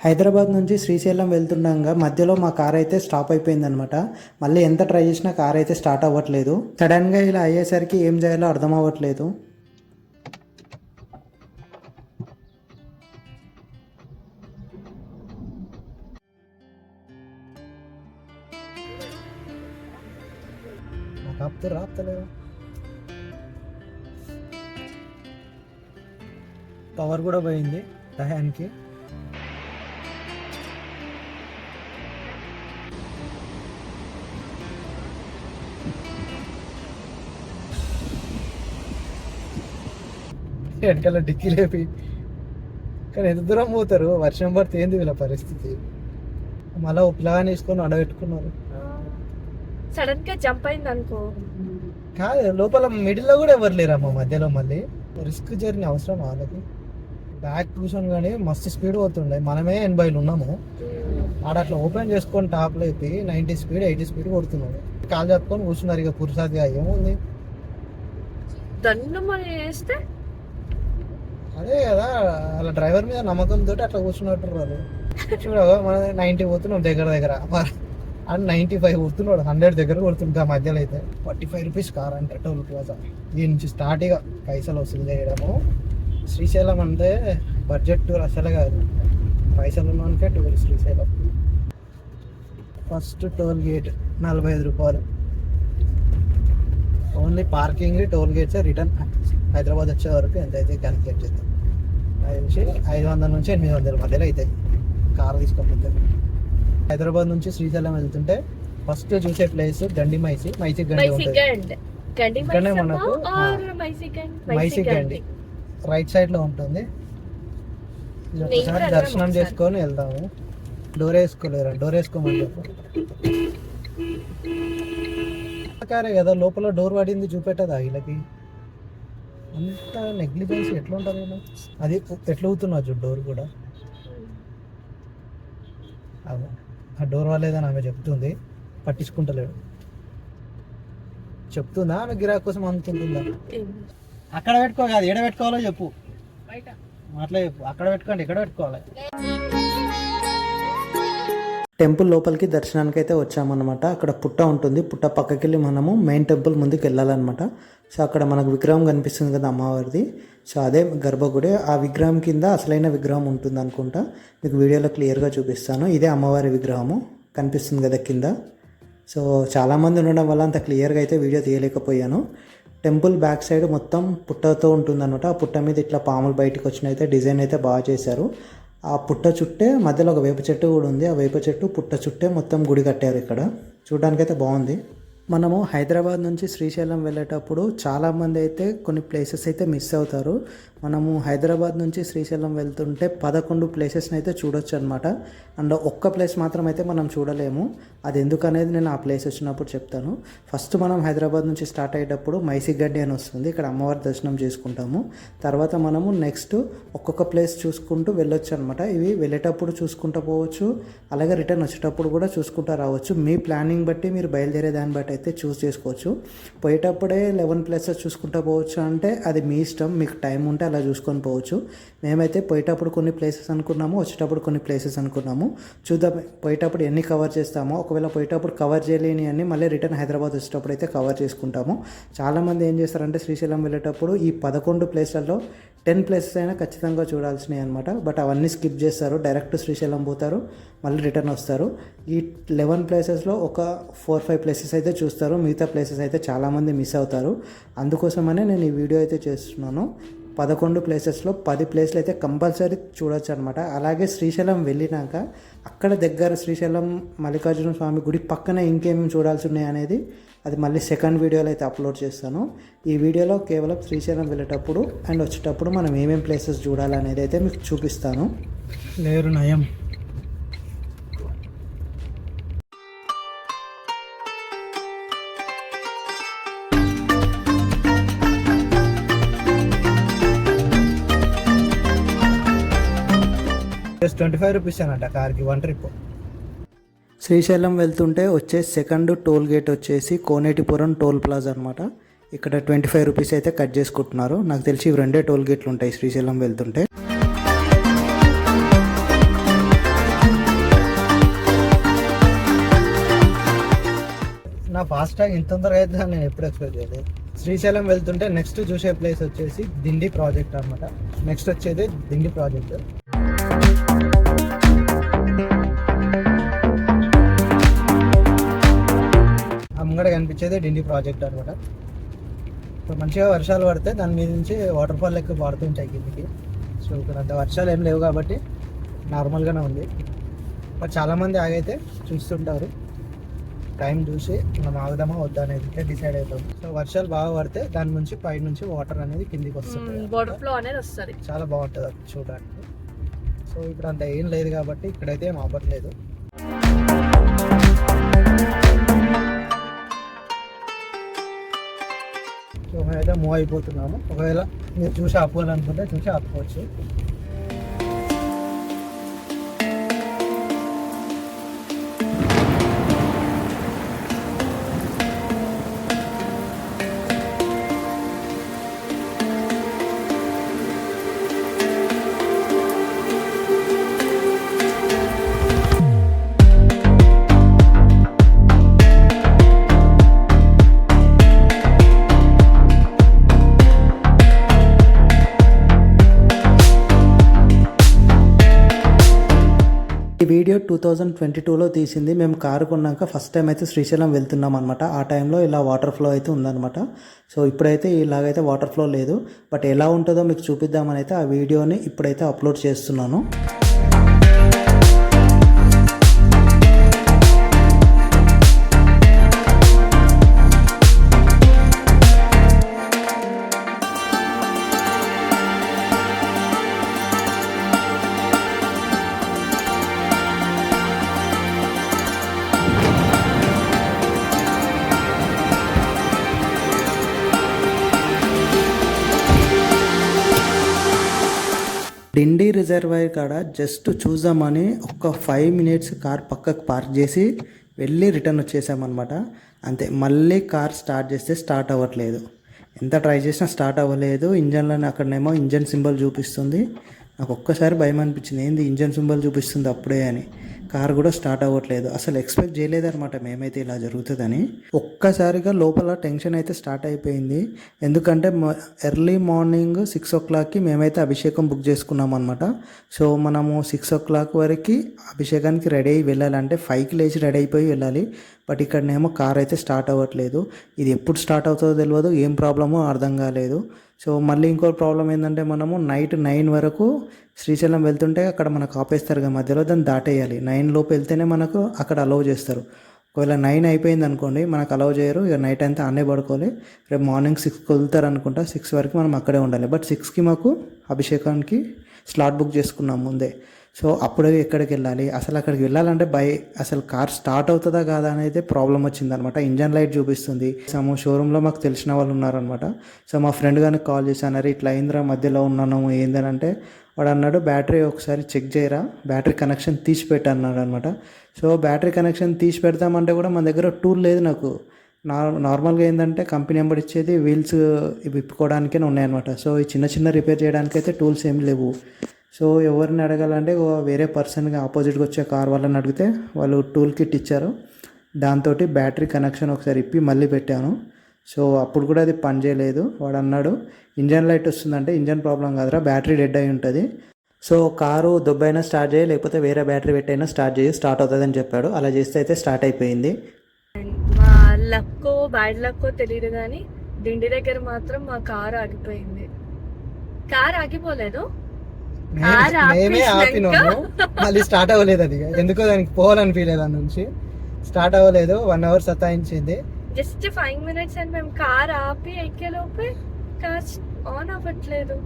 హైదరాబాద్ నుంచి శ్రీశైలం వెళ్తుండగా మధ్యలో మా కార్ అయితే స్టాప్ అయిపోయిందనమాట. మళ్ళీ ఎంత ట్రై చేసినా కార్ అయితే స్టార్ట్ అవ్వట్లేదు. సడన్గా ఇలా అయ్యేసరికి ఏం చేయాలో అర్థం అవ్వట్లేదు. పవర్ కూడా పోయింది టయానికి. వెనకాల డిక్కీ లేపి కానీ ఎంత దూరం పోతారు, వర్షం పడితే ఏంది వీళ్ళ పరిస్థితి. మళ్ళీ ఓ ప్లాన్ వేసుకొని అడబెట్టుకున్నారు. సడన్ గా జంప్ అయింది అనుకో. కాదు, లోపల మిడిల్లో కూడా ఎవరు లేరమ్మా మధ్యలో. మళ్ళీ రిస్క్ జర్నీ అవసరం వాళ్ళకి. బ్యాక్ కూర్చొని కానీ మస్తు స్పీడ్ పోతుండే, మనమే 80లో ఉన్నాము. ఆడ అట్లా ఓపెన్ చేసుకొని టాప్ లేపి 90 స్పీడ్ 80 స్పీడ్ కొడుతున్నాడు. కాలు చెప్పుకొని కూర్చున్నారు. ఇక పురుషాదిగా ఏముంది, దండం అని వేస్తే అదే కదా అలా డ్రైవర్ మీద నమ్మకంతో అట్లా కూర్చున్నట్టు వాళ్ళు. చూడగా మన 90 పోతున్నాం దగ్గర అండ్ 95 కొడుతున్నాడు, 100 దగ్గర కొడుతుంటా. మధ్యలో అయితే 45 రూపీస్ కార్ అంటే టోల్ ప్లాజా. దీని నుంచి స్టార్ట్ ఇక పైసలు వసూలు చేయడము. శ్రీశైలం అంటే బడ్జెట్ టూర్ అసలే కాదు, పైసలు ఉన్నకే tour Srisailam. First toll gate 45 రూపాయలు only. Parking toll gates. Return Hyderabad వచ్చే వరకు ఎంత అయితే క్యాలిక్యులేట్ చేద్దాం. 500 నుంచి 800 మధ్యలో అవుతాయి కార్ తీసుకోకపోతే. హైదరాబాద్ నుంచి శ్రీశైలం వెళ్తుంటే ఫస్ట్ చూసే ప్లేస్ గండి మైసీ గండి ఉంటుంది. ఇక్కడనే మనకు మైసీ గండి రైట్ సైడ్ లో ఉంటుంది. ఒకసారి దర్శనం చేసుకొని వెళ్దాము. డోర్ వేసుకోలేరు, డోర్ వేసుకోమని చెప్పు. కారే కదా లోపల డోర్ పడింది చూపెట్టదా వీళ్ళకి. అంత నెగ్లిజెన్స్ ఎట్లా ఉంటుంది అది. ఎట్లా అవుతున్నా చూ డోర్ కూడా. ఆ డోర్ వాళ్ళేదని ఆమె చెప్తుంది, పట్టించుకుంటలేడు. చెప్తుందా ఆమె గిరాక్ కోసం అనుకుంటుందా? అక్కడ పెట్టుకో కాదు, ఎక్కడ పెట్టుకోవాలో చెప్పు. అట్లా చెప్పు, అక్కడ పెట్టుకోండి, ఎక్కడ పెట్టుకోవాలి. టెంపుల్ లోపలికి దర్శనానికి అయితే వచ్చామన్నమాట. అక్కడ పుట్ట ఉంటుంది, పుట్ట పక్కకి వెళ్ళి మనము మెయిన్ టెంపుల్ ముందుకు వెళ్ళాలన్నమాట. సో అక్కడ మనకు విగ్రహం కనిపిస్తుంది కదా అమ్మవారిది. సో అదే గర్భగుడి. ఆ విగ్రహం కింద అసలైన విగ్రహం ఉంటుంది అనుకుంటా. మీకు వీడియోలో క్లియర్గా చూపిస్తాను. ఇదే అమ్మవారి విగ్రహము కనిపిస్తుంది కదా కింద. సో చాలామంది ఉండడం వల్ల అంత క్లియర్గా అయితే వీడియో తీయలేకపోయాను. టెంపుల్ బ్యాక్ సైడ్ మొత్తం పుట్టతో ఉంటుంది అనమాట. ఆ పుట్ట మీద ఇట్లా పాములు బయటకు వచ్చినైతే డిజైన్ అయితే బాగా చేశారు. ఆ పుట్ట చుట్టే మధ్యలో ఒక వేప చెట్టు కూడా ఉంది. ఆ వేప చెట్టు పుట్ట చుట్టే మొత్తం గుడి కట్టారు ఇక్కడ. చూడడానికైతే బాగుంది. మనము హైదరాబాద్ నుంచి శ్రీశైలం వెళ్ళేటప్పుడు చాలామంది అయితే కొన్ని ప్లేసెస్ అయితే మిస్ అవుతారు. మనము హైదరాబాద్ నుంచి శ్రీశైలం వెళ్తుంటే 11 ప్లేసెస్ని అయితే చూడొచ్చు అనమాట. అండ్ ఒక్క ప్లేస్ మాత్రం అయితే మనం చూడలేము. అది ఎందుకనేది నేను ఆ ప్లేస్ వచ్చినప్పుడు చెప్తాను. ఫస్ట్ మనం హైదరాబాద్ నుంచి స్టార్ట్ అయ్యేటప్పుడు మైసిగడ్డి అని వస్తుంది. ఇక్కడ అమ్మవారి దర్శనం చేసుకుంటాము. తర్వాత మనము నెక్స్ట్ ఒక్కొక్క ప్లేస్ చూసుకుంటూ వెళ్ళొచ్చు అనమాట. ఇవి వెళ్ళేటప్పుడు చూసుకుంటూ పోవచ్చు, అలాగే రిటర్న్ వచ్చేటప్పుడు కూడా చూసుకుంటూ రావచ్చు. మీ ప్లానింగ్ బట్టి మీరు బయలుదేరే దాన్ని బట్టి అయితే చూస్ చేసుకోవచ్చు. పోయేటప్పుడే 11 ప్లేసెస్ చూసుకుంటూ పోవచ్చు అంటే అది మీ ఇష్టం, మీకు టైం ఉంటే అలా చూసుకొని పోవచ్చు. మేమైతే పోయేటప్పుడు కొన్ని ప్లేసెస్ అనుకున్నాము, వచ్చేటప్పుడు కొన్ని ప్లేసెస్ అనుకున్నాము. చూద్దాం పోయేటప్పుడు ఎన్ని కవర్ చేస్తామో. ఒకవేళ పోయేటప్పుడు కవర్ చేయలేని అన్ని మళ్ళీ రిటర్న్ హైదరాబాద్ వచ్చేటప్పుడు అయితే కవర్ చేసుకుంటాము. చాలామంది ఏం చేస్తారంటే శ్రీశైలం వెళ్ళేటప్పుడు ఈ 11 ప్లేస్లలో 10 ప్లేసెస్ అయినా ఖచ్చితంగా చూడాల్సినవి అనమాట. బట్ అవన్నీ స్కిప్ చేస్తారు, డైరెక్ట్ శ్రీశైలం పోతారు, మళ్ళీ రిటర్న్ వస్తారు. ఈ 11 ప్లేసెస్లో ఒక 4-5 ప్లేసెస్ అయితే చూస్తారు. మిగతా ప్లేసెస్ అయితే చాలామంది మిస్ అవుతారు. అందుకోసమనే నేను ఈ వీడియో అయితే చేస్తున్నాను. 11 ప్లేసెస్లో 10 ప్లేస్లు అయితే కంపల్సరీ చూడొచ్చు అనమాట. అలాగే శ్రీశైలం వెళ్ళినాక అక్కడ దగ్గర శ్రీశైలం మల్లికార్జున స్వామి గుడి పక్కనే ఇంకేమేమి చూడాల్సి ఉన్నాయి అనేది అది మళ్ళీ సెకండ్ వీడియోలో అయితే అప్లోడ్ చేస్తాను. ఈ వీడియోలో కేవలం శ్రీశైలం వెళ్ళేటప్పుడు అండ్ వచ్చేటప్పుడు మనం ఏమేమి ప్లేసెస్ చూడాలనేది అయితే మీకు చూపిస్తాను. లేరు నయం. జస్ట్ 25 రూపీస్ అనమాట కార్కి వన్ ట్రిప్. శ్రీశైలం వెళ్తుంటే వచ్చే సెకండ్ టోల్ గేట్ వచ్చేసి కోనేటిపురం టోల్ ప్లాజా అనమాట. ఇక్కడ 25 రూపీస్ అయితే కట్ చేసుకుంటున్నారు. నాకు తెలిసి ఇవి 2 టోల్ గేట్లు ఉంటాయి శ్రీశైలం వెళ్తుంటే. ఫాస్ట్గా ఇంత తొందరగా అయితే నేను ఎప్పుడు ఎక్స్పెక్ట్ చేయలేదు. శ్రీశైలం వెళ్తుంటే నెక్స్ట్ చూసే ప్లేస్ వచ్చేసి దిండి ప్రాజెక్ట్ అనమాట. నెక్స్ట్ వచ్చేది దిండి ప్రాజెక్ట్. ముంగడ కనిపించేది దిండి ప్రాజెక్ట్ అనమాట. సో మంచిగా వర్షాలు పడితే దాని మీద నుంచి వాటర్ ఫాల్ లెక్క పడుతుంటాయి కిందికి. సో ఇక్కడ అంత వర్షాలు ఏం లేవు కాబట్టి నార్మల్గానే ఉంది. బట్ చాలామంది ఆగైతే చూస్తుంటారు, టైం చూసి మనం ఆగుదామా వద్దా అనేది డిసైడ్ అవుతాం. సో వర్షాలు బాగా పడితే దాని నుంచి పై నుంచి వాటర్ అనేది కిందికి వస్తుంది, వాటర్ ఫ్లో అనేది వస్తుంది, చాలా బాగుంటుంది అది చూడడానికి. సో ఇప్పుడు అంత ఏం లేదు కాబట్టి ఇక్కడైతే ఏం అవ్వట్లేదు. సో మేమైతే మూవ్ అయిపోతున్నాము. ఒకవేళ మీరు చూసి ఆపుకోవాలనుకుంటే చూసి ఆపుకోవచ్చు. ఈ వీడియో 2022లో తీసింది. మేము కారు కొన్నాక ఫస్ట్ టైం అయితే శ్రీశైలం వెళ్తున్నాం అనమాట. ఆ టైంలో ఇలా వాటర్ ఫ్లో అయితే ఉందన్నమాట. సో ఇప్పుడైతే ఇలాగైతే వాటర్ ఫ్లో లేదు. బట్ ఎలా ఉంటుందో మీకు చూపిద్దామని అయితే ఆ వీడియోని ఇప్పుడైతే అప్లోడ్ చేస్తున్నాను. డిండి రిజర్వాయర్ కాడ జస్ట్ చూద్దామని ఒక 5 మినిట్స్ కార్ పక్కకు పార్క్ చేసి వెళ్ళి రిటర్న్ వచ్చేసామన్నమాట. అంతే, మళ్ళీ కార్ స్టార్ట్ చేస్తే స్టార్ట్ అవ్వట్లేదు. ఎంత ట్రై చేసినా స్టార్ట్ అవ్వలేదు. ఇంజన్లోనే అక్కడనేమో ఇంజన్ సింబల్ చూపిస్తుంది. నాకు ఒక్కసారి భయం అనిపించింది, ఏంది ఇంజన్ సింబల్ చూపిస్తుంది అప్పుడే అని. కార్ కూడా స్టార్ట్ అవ్వట్లేదు. అసలు ఎక్స్పెక్ట్ చేయలేదన్నమాట మేమైతే ఇలా జరుగుతుందని. ఒక్కసారిగా లోపల టెన్షన్ అయితే స్టార్ట్ అయిపోయింది. ఎందుకంటే ఎర్లీ మార్నింగ్ 6 o'clockకి మేమైతే అభిషేకం బుక్ చేసుకున్నాం అనమాట. సో మనము 6 o'clock వరకు అభిషేకానికి రెడీ అయ్యి వెళ్ళాలంటే 5కి లేచి రెడీ అయిపోయి వెళ్ళాలి. బట్ ఇక్కడనేమో కార్ అయితే స్టార్ట్ అవ్వట్లేదు. ఇది ఎప్పుడు స్టార్ట్ అవుతుందో తెలియదు, ఏం ప్రాబ్లమో అర్థం కాలేదు. సో మళ్ళీ ఇంకో ప్రాబ్లం ఏంటంటే మనము నైట్ 9 వరకు శ్రీశైలం వెళ్తుంటే అక్కడ మనకు ఆపేస్తారు కదా మధ్యలో, దాన్ని దాటేయాలి. 9 లోపు వెళ్తేనే మనకు అక్కడ అలౌ చేస్తారు. ఒకవేళ 9 అయిపోయింది అనుకోండి మనకు అలౌ చేయరు. ఇక నైట్ అంతా అన్నే పడుకోవాలి. రేపు మార్నింగ్ 6కి వదులుతారు అనుకుంటా. 6 వరకు మనం అక్కడే ఉండాలి. బట్ 6కి మాకు అభిషేకానికి స్లాట్ బుక్ చేసుకున్నాం ముందే. సో అప్పుడే ఎక్కడికి వెళ్ళాలి, అసలు అక్కడికి వెళ్ళాలంటే అసలు కార్ స్టార్ట్ అవుతుందా కాదా అనేది ప్రాబ్లం వచ్చిందనమాట. ఇంజన్ లైట్ చూపిస్తుంది. షోరూంలో మాకు తెలిసిన వాళ్ళు ఉన్నారనమాట. సో మా ఫ్రెండ్ గారికి కాల్ చేశాను, అరే ఇట్లా అయిందిరా, మధ్యలో ఉన్నాను ఏందని అంటే వాడు అన్నాడు, బ్యాటరీ ఒకసారి చెక్ చేయరా, బ్యాటరీ కనెక్షన్ తీసి పెట్టన్నాడు అనమాట. సో బ్యాటరీ కనెక్షన్ తీసి పెడతామంటే కూడా మన దగ్గర టూల్ లేదు. నాకు నార్మల్గా ఏంటంటే కంపెనీ నెంబర్ ఇచ్చేది వీల్స్ విప్పుకోవడానికే ఉన్నాయన్నమాట. సో ఈ చిన్న చిన్న రిపేర్ చేయడానికైతే టూల్స్ ఏమి లేవు. సో ఎవరిని అడగాలంటే వేరే పర్సన్గా ఆపోజిట్గా వచ్చే కార్ వాళ్ళని అడిగితే వాళ్ళు టూల్ కిట్ ఇచ్చారు. దాంతో బ్యాటరీ కనెక్షన్ ఒకసారి ఇప్పి మళ్ళీ పెట్టాను. సో అప్పుడు కూడా అది పని చేయలేదు. వాడు అన్నాడు ఇంజన్ లైట్ వస్తుందంటే ఇంజన్ ప్రాబ్లం కాదురా, బ్యాటరీ డెడ్ అయి ఉంటుంది. సో కారు దొబ్బైనా స్టార్ట్ చేయి, లేకపోతే వేరే బ్యాటరీ పెట్టైనా స్టార్ట్ అవుతుందని చెప్పాడు. అలా చేస్తే అయితే స్టార్ట్ అయిపోయింది. మా లక్కో బ్యాడ్ లక్కో తెలియదు కానీ దిండి దగ్గర మాత్రం మా కార్ ఆగిపోయింది. కార్ ఆగిపోలేదు, మేమే ఆపినాము, మళ్ళీ స్టార్ట్ అవ్వలేదు. అది ఎందుకో దానికి పోవాలని ఫీల్ దాని నుంచి స్టార్ట్ అవ్వలేదు. 1 hour సతాయించింది. జస్ట్ 5 minutes అని మేము కార్ ఆపి ఎక్కేలోపే కార్ ఆన్ అవ్వట్లేదు.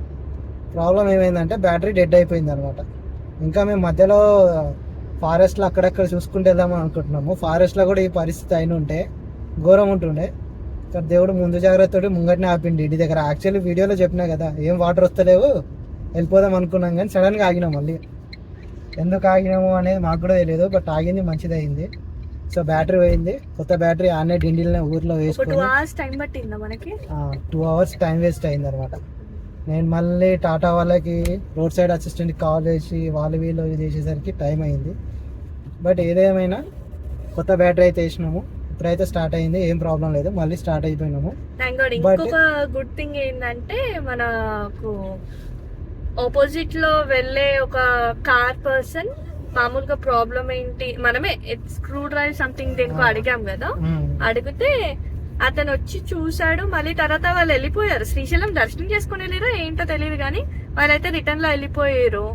ప్రాబ్లం ఏమైందంటే బ్యాటరీ డెడ్ అయిపోయింది అనమాట. ఇంకా మేము మధ్యలో ఫారెస్ట్లో అక్కడక్కడ చూసుకుంటూ వెళ్దామని అనుకుంటున్నాము. ఫారెస్ట్లో కూడా ఈ పరిస్థితి అయిన ఉంటే ఘోరం ఉంటుండే. ఇక్కడ దేవుడు ముందు జాగ్రత్తతో ముంగటినే ఆపిండి ఇంటి దగ్గర. యాక్చువల్లీ వీడియోలో చెప్పినా కదా, ఏం వాటర్ వస్తలేవు వెళ్ళిపోదాం అనుకున్నాం, కానీ సడన్గా ఆగినాం. మళ్ళీ ఎందుకు ఆగినాము అనేది మాకు కూడా తెలియదు. బట్ ఆగింది మంచిది అయింది. సో బ్యాటరీ పోయింది, కొత్త బ్యాటరీ ఆనే డిండిల్ని ఊర్లో వేసుకుని 2 hours టైం పట్టిందా మనకి. 2 hours టైం వేస్ట్ అయింది అనమాట. నేను మళ్ళీ టాటా వాళ్ళకి రోడ్ సైడ్ అసిస్టెంట్కి కాల్ చేసి వీళ్ళు చేసేసరికి టైం అయింది. బట్ ఏదేమైనా కొత్త బ్యాటరీ అయితే వేసినాము. ఇప్పుడైతే స్టార్ట్ అయింది, ఏం ప్రాబ్లం లేదు, మళ్ళీ స్టార్ట్ అయిపోయినాము. Thank god. ఇంకొక గుడ్ థింగ్ ఏంటంటే మనకు ఆపోజిట్ లో వెళ్ళే ఒక కార్ పర్సన్ మామూలుగా ప్రాబ్లం ఏంటి, మనమే స్క్రూ డ్రైవ్ సంథింగ్ దేనికో అడిగాం కదా, అడిగితే అతను వచ్చి చూసాడు. మళ్ళీ తర్వాత వాళ్ళు వెళ్ళిపోయారు. శ్రీశైలం దర్శనం చేసుకుని వెళ్ళారో ఏంటో తెలియదు కానీ వాళ్ళైతే రిటర్న్ లో వెళ్ళిపోయారు.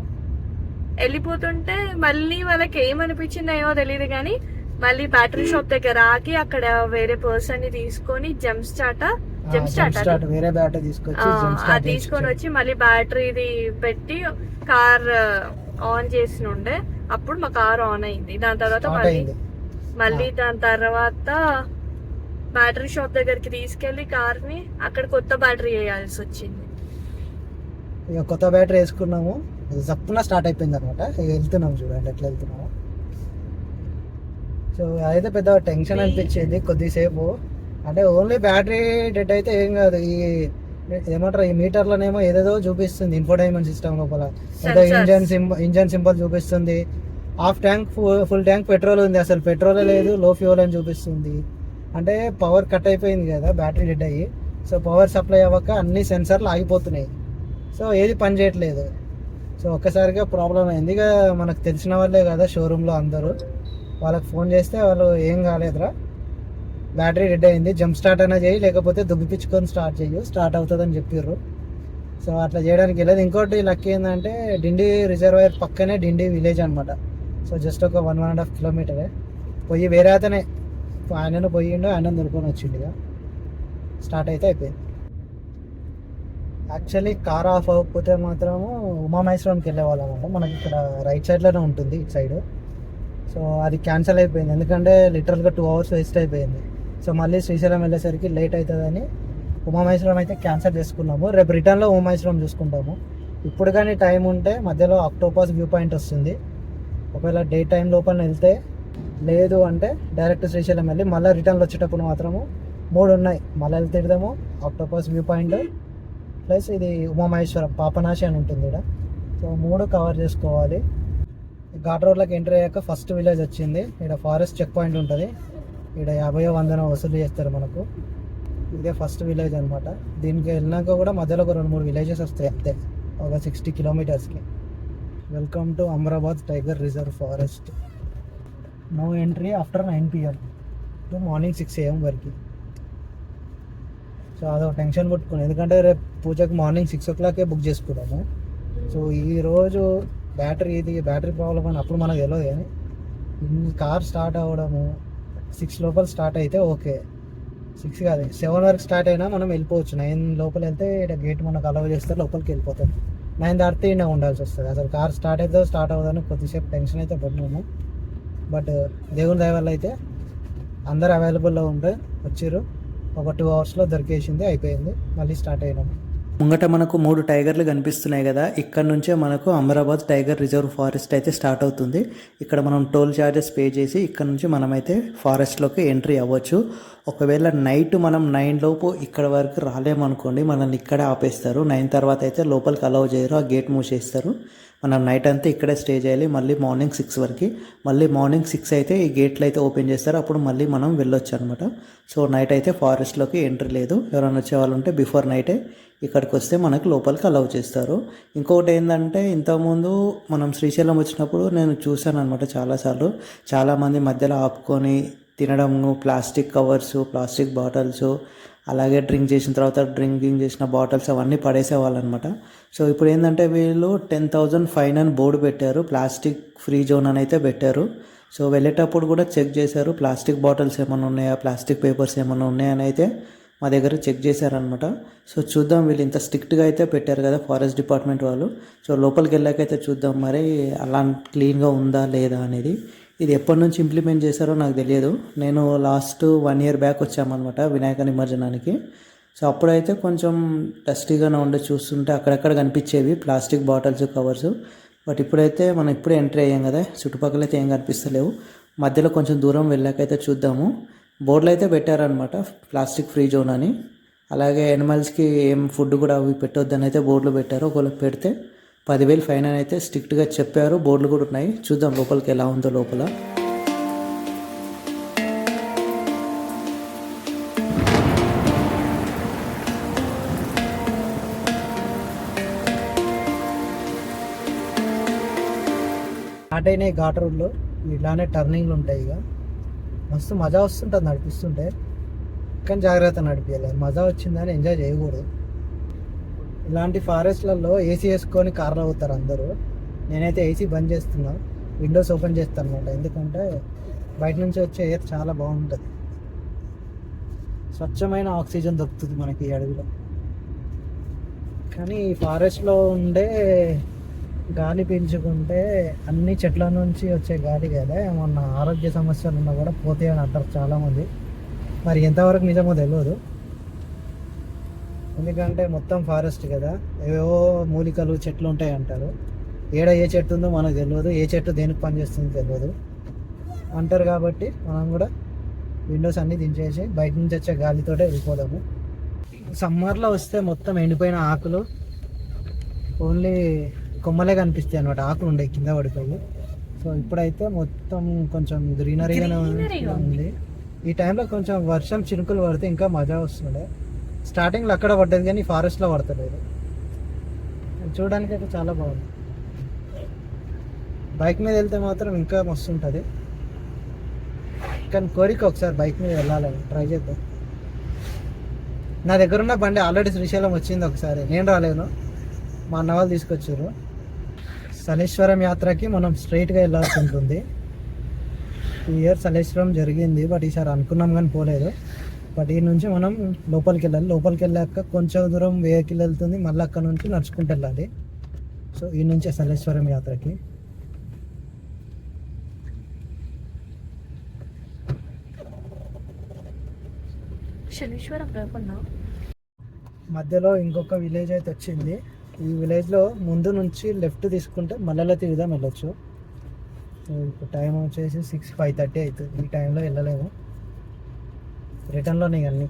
వెళ్ళిపోతుంటే మళ్ళీ వాళ్ళకి ఏమనిపించిందో ఏమో తెలియదు కానీ మళ్ళీ బ్యాటరీ షాప్ దగ్గర ఆగి అక్కడ వేరే పర్సన్ ని తీసుకొని జంప్ స్టార్ట్ వేరే బ్యాటరీ తీసుకొని వచ్చి మళ్ళీ బ్యాటరీది పెట్టి కార్ ఆన్ చేసి ఉండే. అప్పుడు మా కార్ ఆన్ అయింది. దాని తర్వాత మళ్ళీ దాని తర్వాత బ్యాటరీ షాప్ దగ్గరికి తీసుకెళ్లి కార్ ని అక్కడ కొత్త బ్యాటరీ వేయాల్సి వచ్చింది. ఇక కొత్త బ్యాటరీ వేసుకున్నాము, జప్పున స్టార్ట్ అయిపోయింది అనమాట. ఇక వెళ్తున్నాము, చూడండి ఎట్లా వెళ్తున్నాము. సో అదైతే పెద్ద టెన్షన్ అనిపించింది కొద్దిసేపు. అంటే ఓన్లీ బ్యాటరీ డెడ్ అయితే ఏం కాదు, ఈ ఏమంటారు ఈ మీటర్లోనేమో ఏదేదో చూపిస్తుంది ఇన్ఫోటైన్మెంట్ సిస్టమ్ లోపల. ఏదో ఇంజన్ సింబల్ చూపిస్తుంది, half tank full tank petrol ఉంది, అసలు పెట్రోలే లేదు, లో ఫ్యూల్ అని చూపిస్తుంది. అంటే పవర్ కట్ అయిపోయింది కదా బ్యాటరీ డెడ్ అయ్యి. సో పవర్ సప్లై అవ్వక అన్ని సెన్సర్లు ఆగిపోతున్నాయి. సో ఏది పని చేయట్లేదు. సో ఒక్కసారిగా ప్రాబ్లం అయింది. ఇక మనకు తెలిసిన వాళ్ళే కదా షోరూంలో అందరూ, వాళ్ళకి ఫోన్ చేస్తే వాళ్ళు ఏం కాలేదురా, బ్యాటరీ డెడ్ అయింది, జంప్ స్టార్ట్ అయినా చేయి, లేకపోతే దుబ్బిపించుకొని స్టార్ట్ చేయు, స్టార్ట్ అవుతుందని చెప్పారు. సో అట్లా చేయడానికి వెళ్ళదు. ఇంకోటి లక్ ఏంటంటే డిండి రిజర్వాయర్ పక్కనే డిండి విలేజ్ అనమాట. సో జస్ట్ ఒక 1.5 కిలోమీటరే. పోయి వేరే అతనే ఆయనను పోయిండు, ఆయన దొరుకుని వచ్చిండు. ఇక స్టార్ట్ అయితే అయిపోయింది. యాక్చువల్లీ కార్ ఆఫ్ అవ్వకపోతే మాత్రము ఉమామహేశ్వరంకి వెళ్ళేవాళ్ళం అనమాట. మనకి ఇక్కడ రైట్ సైడ్లోనే ఉంటుంది ఇటు సైడ్. సో అది క్యాన్సిల్ అయిపోయింది, ఎందుకంటే లిటరల్గా 2 అవర్స్ వేస్ట్ అయిపోయింది. సో మళ్ళీ శ్రీశైలం వెళ్ళేసరికి లేట్ అవుతుందని ఉమామహేశ్వరం అయితే క్యాన్సిల్ చేసుకున్నాము. రేపు రిటర్న్లో ఉమామహేశ్వరం చూసుకుంటాము. ఇప్పుడు కానీ టైం ఉంటే మధ్యలో ఆక్టోపస్ వ్యూ పాయింట్ వస్తుంది, ఒకవేళ డే టైం లోపల వెళ్తే, లేదు అంటే డైరెక్ట్ శ్రీశైలం వెళ్ళి మళ్ళీ రిటర్న్లో వచ్చేటప్పుడు మాత్రము 3 ఉన్నాయి. మళ్ళీ వెళ్తేదాము ఆక్టోపస్ వ్యూ పాయింట్ ప్లస్ ఇది ఉమామహేశ్వరం పాపనాశి అని ఉంటుంది ఇక్కడ. సో 3 కవర్ చేసుకోవాలి. ఘాట్ రోడ్లోకి ఎంటర్ అయ్యాక ఫస్ట్ విలేజ్ వచ్చింది. ఇక్కడ ఫారెస్ట్ చెక్ పాయింట్ ఉంటుంది, ఇక్కడ 50 వసూలు చేస్తారు మనకు. ఇదే ఫస్ట్ విలేజ్ అనమాట. దీనికి వెళ్ళినాక కూడా మధ్యలో ఒక 2-3 విలేజెస్ వస్తాయి అంతే, ఒక 60 కిలోమీటర్స్కి. Welcome to Amrabad tiger reserve forest. No entry after 9 PM to morning 6 AM వరకు. సో అదొక టెన్షన్ పుట్టుకుని, ఎందుకంటే రేపు పూజకి మార్నింగ్ 6 o'clock బుక్ చేసుకున్నాము. సో ఈరోజు బ్యాటరీ ప్రాబ్లం అని అప్పుడు మనకు తెలియదు, కానీ కార్ స్టార్ట్ అవ్వడము 6 లోపల స్టార్ట్ అయితే ఓకే, 6 కాదు 7 వరకు స్టార్ట్ అయినా మనం వెళ్ళిపోవచ్చు. 9 లోపల వెళ్తే ఇక్కడ గేట్ మనకు అలవ్ చేస్తారు, లోపలికి వెళ్ళిపోతాం. 9 దాటితే ఇక్కడ ఉండాల్సి వస్తుంది. అసలు కార్ స్టార్ట్ అవుతుందో స్టార్ట్ అవుతుందని కొద్దిసేపు టెన్షన్ అయితే పడినాము. బట్ దేవుని దయ వల్ల అయితే అందరు అవైలబుల్లో ఉంటే వచ్చారు. ఒక 2 అవర్స్లో దొరికేసింది, అయిపోయింది, మళ్ళీ స్టార్ట్ అయినాము. ముంగట మనకు 3 టైగర్లు కనిపిస్తున్నాయి కదా, ఇక్కడ నుంచే మనకు అమరాబాద్ టైగర్ రిజర్వ్ ఫారెస్ట్ అయితే స్టార్ట్ అవుతుంది. ఇక్కడ మనం టోల్ ఛార్జెస్ పే చేసి ఇక్కడ నుంచి మనమైతే ఫారెస్ట్లోకి ఎంట్రీ అవ్వచ్చు. ఒకవేళ నైట్ మనం 9 లోపు ఇక్కడ వరకు రాలేమనుకోండి, మనల్ని ఇక్కడే ఆపేస్తారు. 9 తర్వాత అయితే లోపలికి అలౌ చేయరు, ఆ గేట్ మూసేస్తారు. మనం నైట్ అంతా ఇక్కడే స్టే చేయాలి, మళ్ళీ మార్నింగ్ 6 వరకు. మళ్ళీ మార్నింగ్ 6 అయితే ఈ గేట్లు అయితే ఓపెన్ చేస్తారు, అప్పుడు మళ్ళీ మనం వెళ్ళొచ్చు అనమాట. సో నైట్ అయితే ఫారెస్ట్లోకి ఎంట్రీ లేదు. ఎవరైనా వచ్చే వాళ్ళు ఉంటే బిఫోర్ నైటే ఇక్కడికి వస్తే మనకు లోపలికి అలౌ చేస్తారు. ఇంకొకటి ఏంటంటే, ఇంతకుముందు మనం శ్రీశైలం వచ్చినప్పుడు నేను చూశాను అనమాట చాలాసార్లు, చాలామంది మధ్యలో ఆపుకొని తినడము, ప్లాస్టిక్ కవర్స్, ప్లాస్టిక్ బాటిల్స్, అలాగే డ్రింక్ చేసిన తర్వాత డ్రింకింగ్ చేసిన బాటిల్స్ అవన్నీ పడేసేవాళ్ళు అనమాట. సో ఇప్పుడు ఏంటంటే వీళ్ళు 10,000 ఫైన్ అని బోర్డు పెట్టారు, ప్లాస్టిక్ ఫ్రీ జోన్ అని అయితే పెట్టారు. సో వెళ్ళేటప్పుడు కూడా చెక్ చేశారు, ప్లాస్టిక్ బాటిల్స్ ఏమైనా ఉన్నాయా, ప్లాస్టిక్ పేపర్స్ ఏమైనా ఉన్నాయని అయితే మా దగ్గర చెక్ చేశారనమాట. సో చూద్దాం, వీళ్ళు ఇంత స్ట్రిక్ట్గా అయితే పెట్టారు కదా ఫారెస్ట్ డిపార్ట్మెంట్ వాళ్ళు. సో లోపలికి వెళ్ళాకైతే చూద్దాం మరి అలా క్లీన్గా ఉందా లేదా అనేది. ఇది ఎప్పటి నుంచి ఇంప్లిమెంట్ చేశారో నాకు తెలియదు. నేను లాస్ట్ 1 year బ్యాక్ వచ్చామన్నమాట వినాయక నిమజ్జనానికి. సో అప్పుడైతే కొంచెం డస్టీగానే ఉండే, చూస్తుంటే అక్కడక్కడ కనిపించేవి ప్లాస్టిక్ బాటిల్స్, కవర్స్. బట్ ఇప్పుడైతే మనం ఇప్పుడే ఎంట్రీ అయ్యాం కదా, చుట్టుపక్కల అయితే ఏం కనిపిస్తలేవు. మధ్యలో కొంచెం దూరం వెళ్ళాకైతే చూద్దాము. బోర్డులు అయితే పెట్టారనమాట, ప్లాస్టిక్ ఫ్రీ జోన్ అని. అలాగే యానిమల్స్కి ఏం ఫుడ్ కూడా అవి పెట్టొద్దని అయితే బోర్డులు పెట్టారు. ఒకవేళ పెడితే 10,000 ఫైన్ అని అయితే స్ట్రిక్ట్గా చెప్పారు. బోర్డులు కూడా ఉన్నాయి, చూద్దాం లోపలికి ఎలా ఉందో లోపల. స్టార్ట్ అయినాయి ఘాట్ రోడ్లో, ఇలానే టర్నింగ్లు ఉంటాయి. ఇక మస్తు మజా వస్తుంటుంది నడిపిస్తుంటే, కానీ జాగ్రత్త నడిపించాలి. మజా వచ్చిందని ఎంజాయ్ చేయకూడదు. ఇలాంటి ఫారెస్ట్లలో ఏసీ వేసుకొని కార్లో అవుతారు అందరూ. నేనైతే ఏసీ బంద్ చేస్తున్నా, విండోస్ ఓపెన్ చేస్తాను అనమాట. ఎందుకంటే బయట నుంచి వచ్చే ఎయిర్ చాలా బాగుంటుంది, స్వచ్ఛమైన ఆక్సిజన్ దొరుకుతుంది మనకి ఈ అడవిలో. కానీ ఈ ఫారెస్ట్లో ఉండే గాలి పీల్చుకుంటే అన్ని చెట్ల నుంచి వచ్చే గాలి కదా, ఏమన్నా ఆరోగ్య సమస్యలు ఉన్నా కూడా పోతాయని అంటారు చాలామంది. మరి ఎంతవరకు నిజమో తెలియదు, ఎందుకంటే మొత్తం ఫారెస్ట్ కదా, ఏవేవో మూలికలు చెట్లు ఉంటాయి అంటారు. ఏ చెట్టు ఉందో మనకు తెలియదు, ఏ చెట్టు దేనికి పనిచేస్తుందో తెలియదు అంటారు. కాబట్టి మనం కూడా విండోస్ అన్నీ దించేసి బయట నుంచి వచ్చే గాలితోటే వెళ్ళిపోదాము. సమ్మర్లో వస్తే మొత్తం ఎండిపోయిన ఆకులు, ఓన్లీ కొమ్మలే కనిపిస్తాయి అనమాట, ఆకులు ఉండే కింద పడిపోయి. సో ఇప్పుడైతే మొత్తం కొంచెం గ్రీనరీగానే ఉంది. ఈ టైంలో కొంచెం వర్షం చినుకులు పడితే ఇంకా మజా వస్తుండే. స్టార్టింగ్లో అక్కడ పడ్డది కానీ ఫారెస్ట్లో పడతలేదు. చూడడానికి అయితే చాలా బాగుంది. బైక్ మీద వెళ్తే మాత్రం ఇంకా మస్తు ఉంటుంది. కానీ కోరిక ఒకసారి బైక్ మీద వెళ్ళాలని ట్రై చేద్దాం. నా దగ్గర ఉన్న బండి ఆల్రెడీ శ్రీశైలం వచ్చింది ఒకసారి, నేను రాలేను, మా అన్న వాళ్ళు తీసుకొచ్చారు. సలేశ్వరం యాత్రకి మనం స్ట్రైట్గా వెళ్ళాల్సి ఉంటుంది. ఈ ఇయర్ సలేశ్వరం జరిగింది, బట్ ఈసారి అనుకున్నాం కానీ పోలేదు. బట్ ఈ నుంచి మనం లోపలికి వెళ్ళాలి. లోపలికి వెళ్ళాక కొంచెం దూరం వెహికల్ వెళ్తుంది, మళ్ళీ అక్కడ నుంచి నడుచుకుంటూ వెళ్ళాలి. సో ఈ నుంచే సలేశ్వరం యాత్రకి. మధ్యలో ఇంకొక విలేజ్ అయితే వచ్చింది. ఈ విలేజ్లో ముందు నుంచి లెఫ్ట్ తీసుకుంటే మళ్ళీ తిరుగుదాం వెళ్ళొచ్చు. సో ఇప్పుడు టైం వచ్చేసి 5:30 అవుతుంది. ఈ టైంలో వెళ్ళలేము, రిటర్న్లోనే అన్నీ.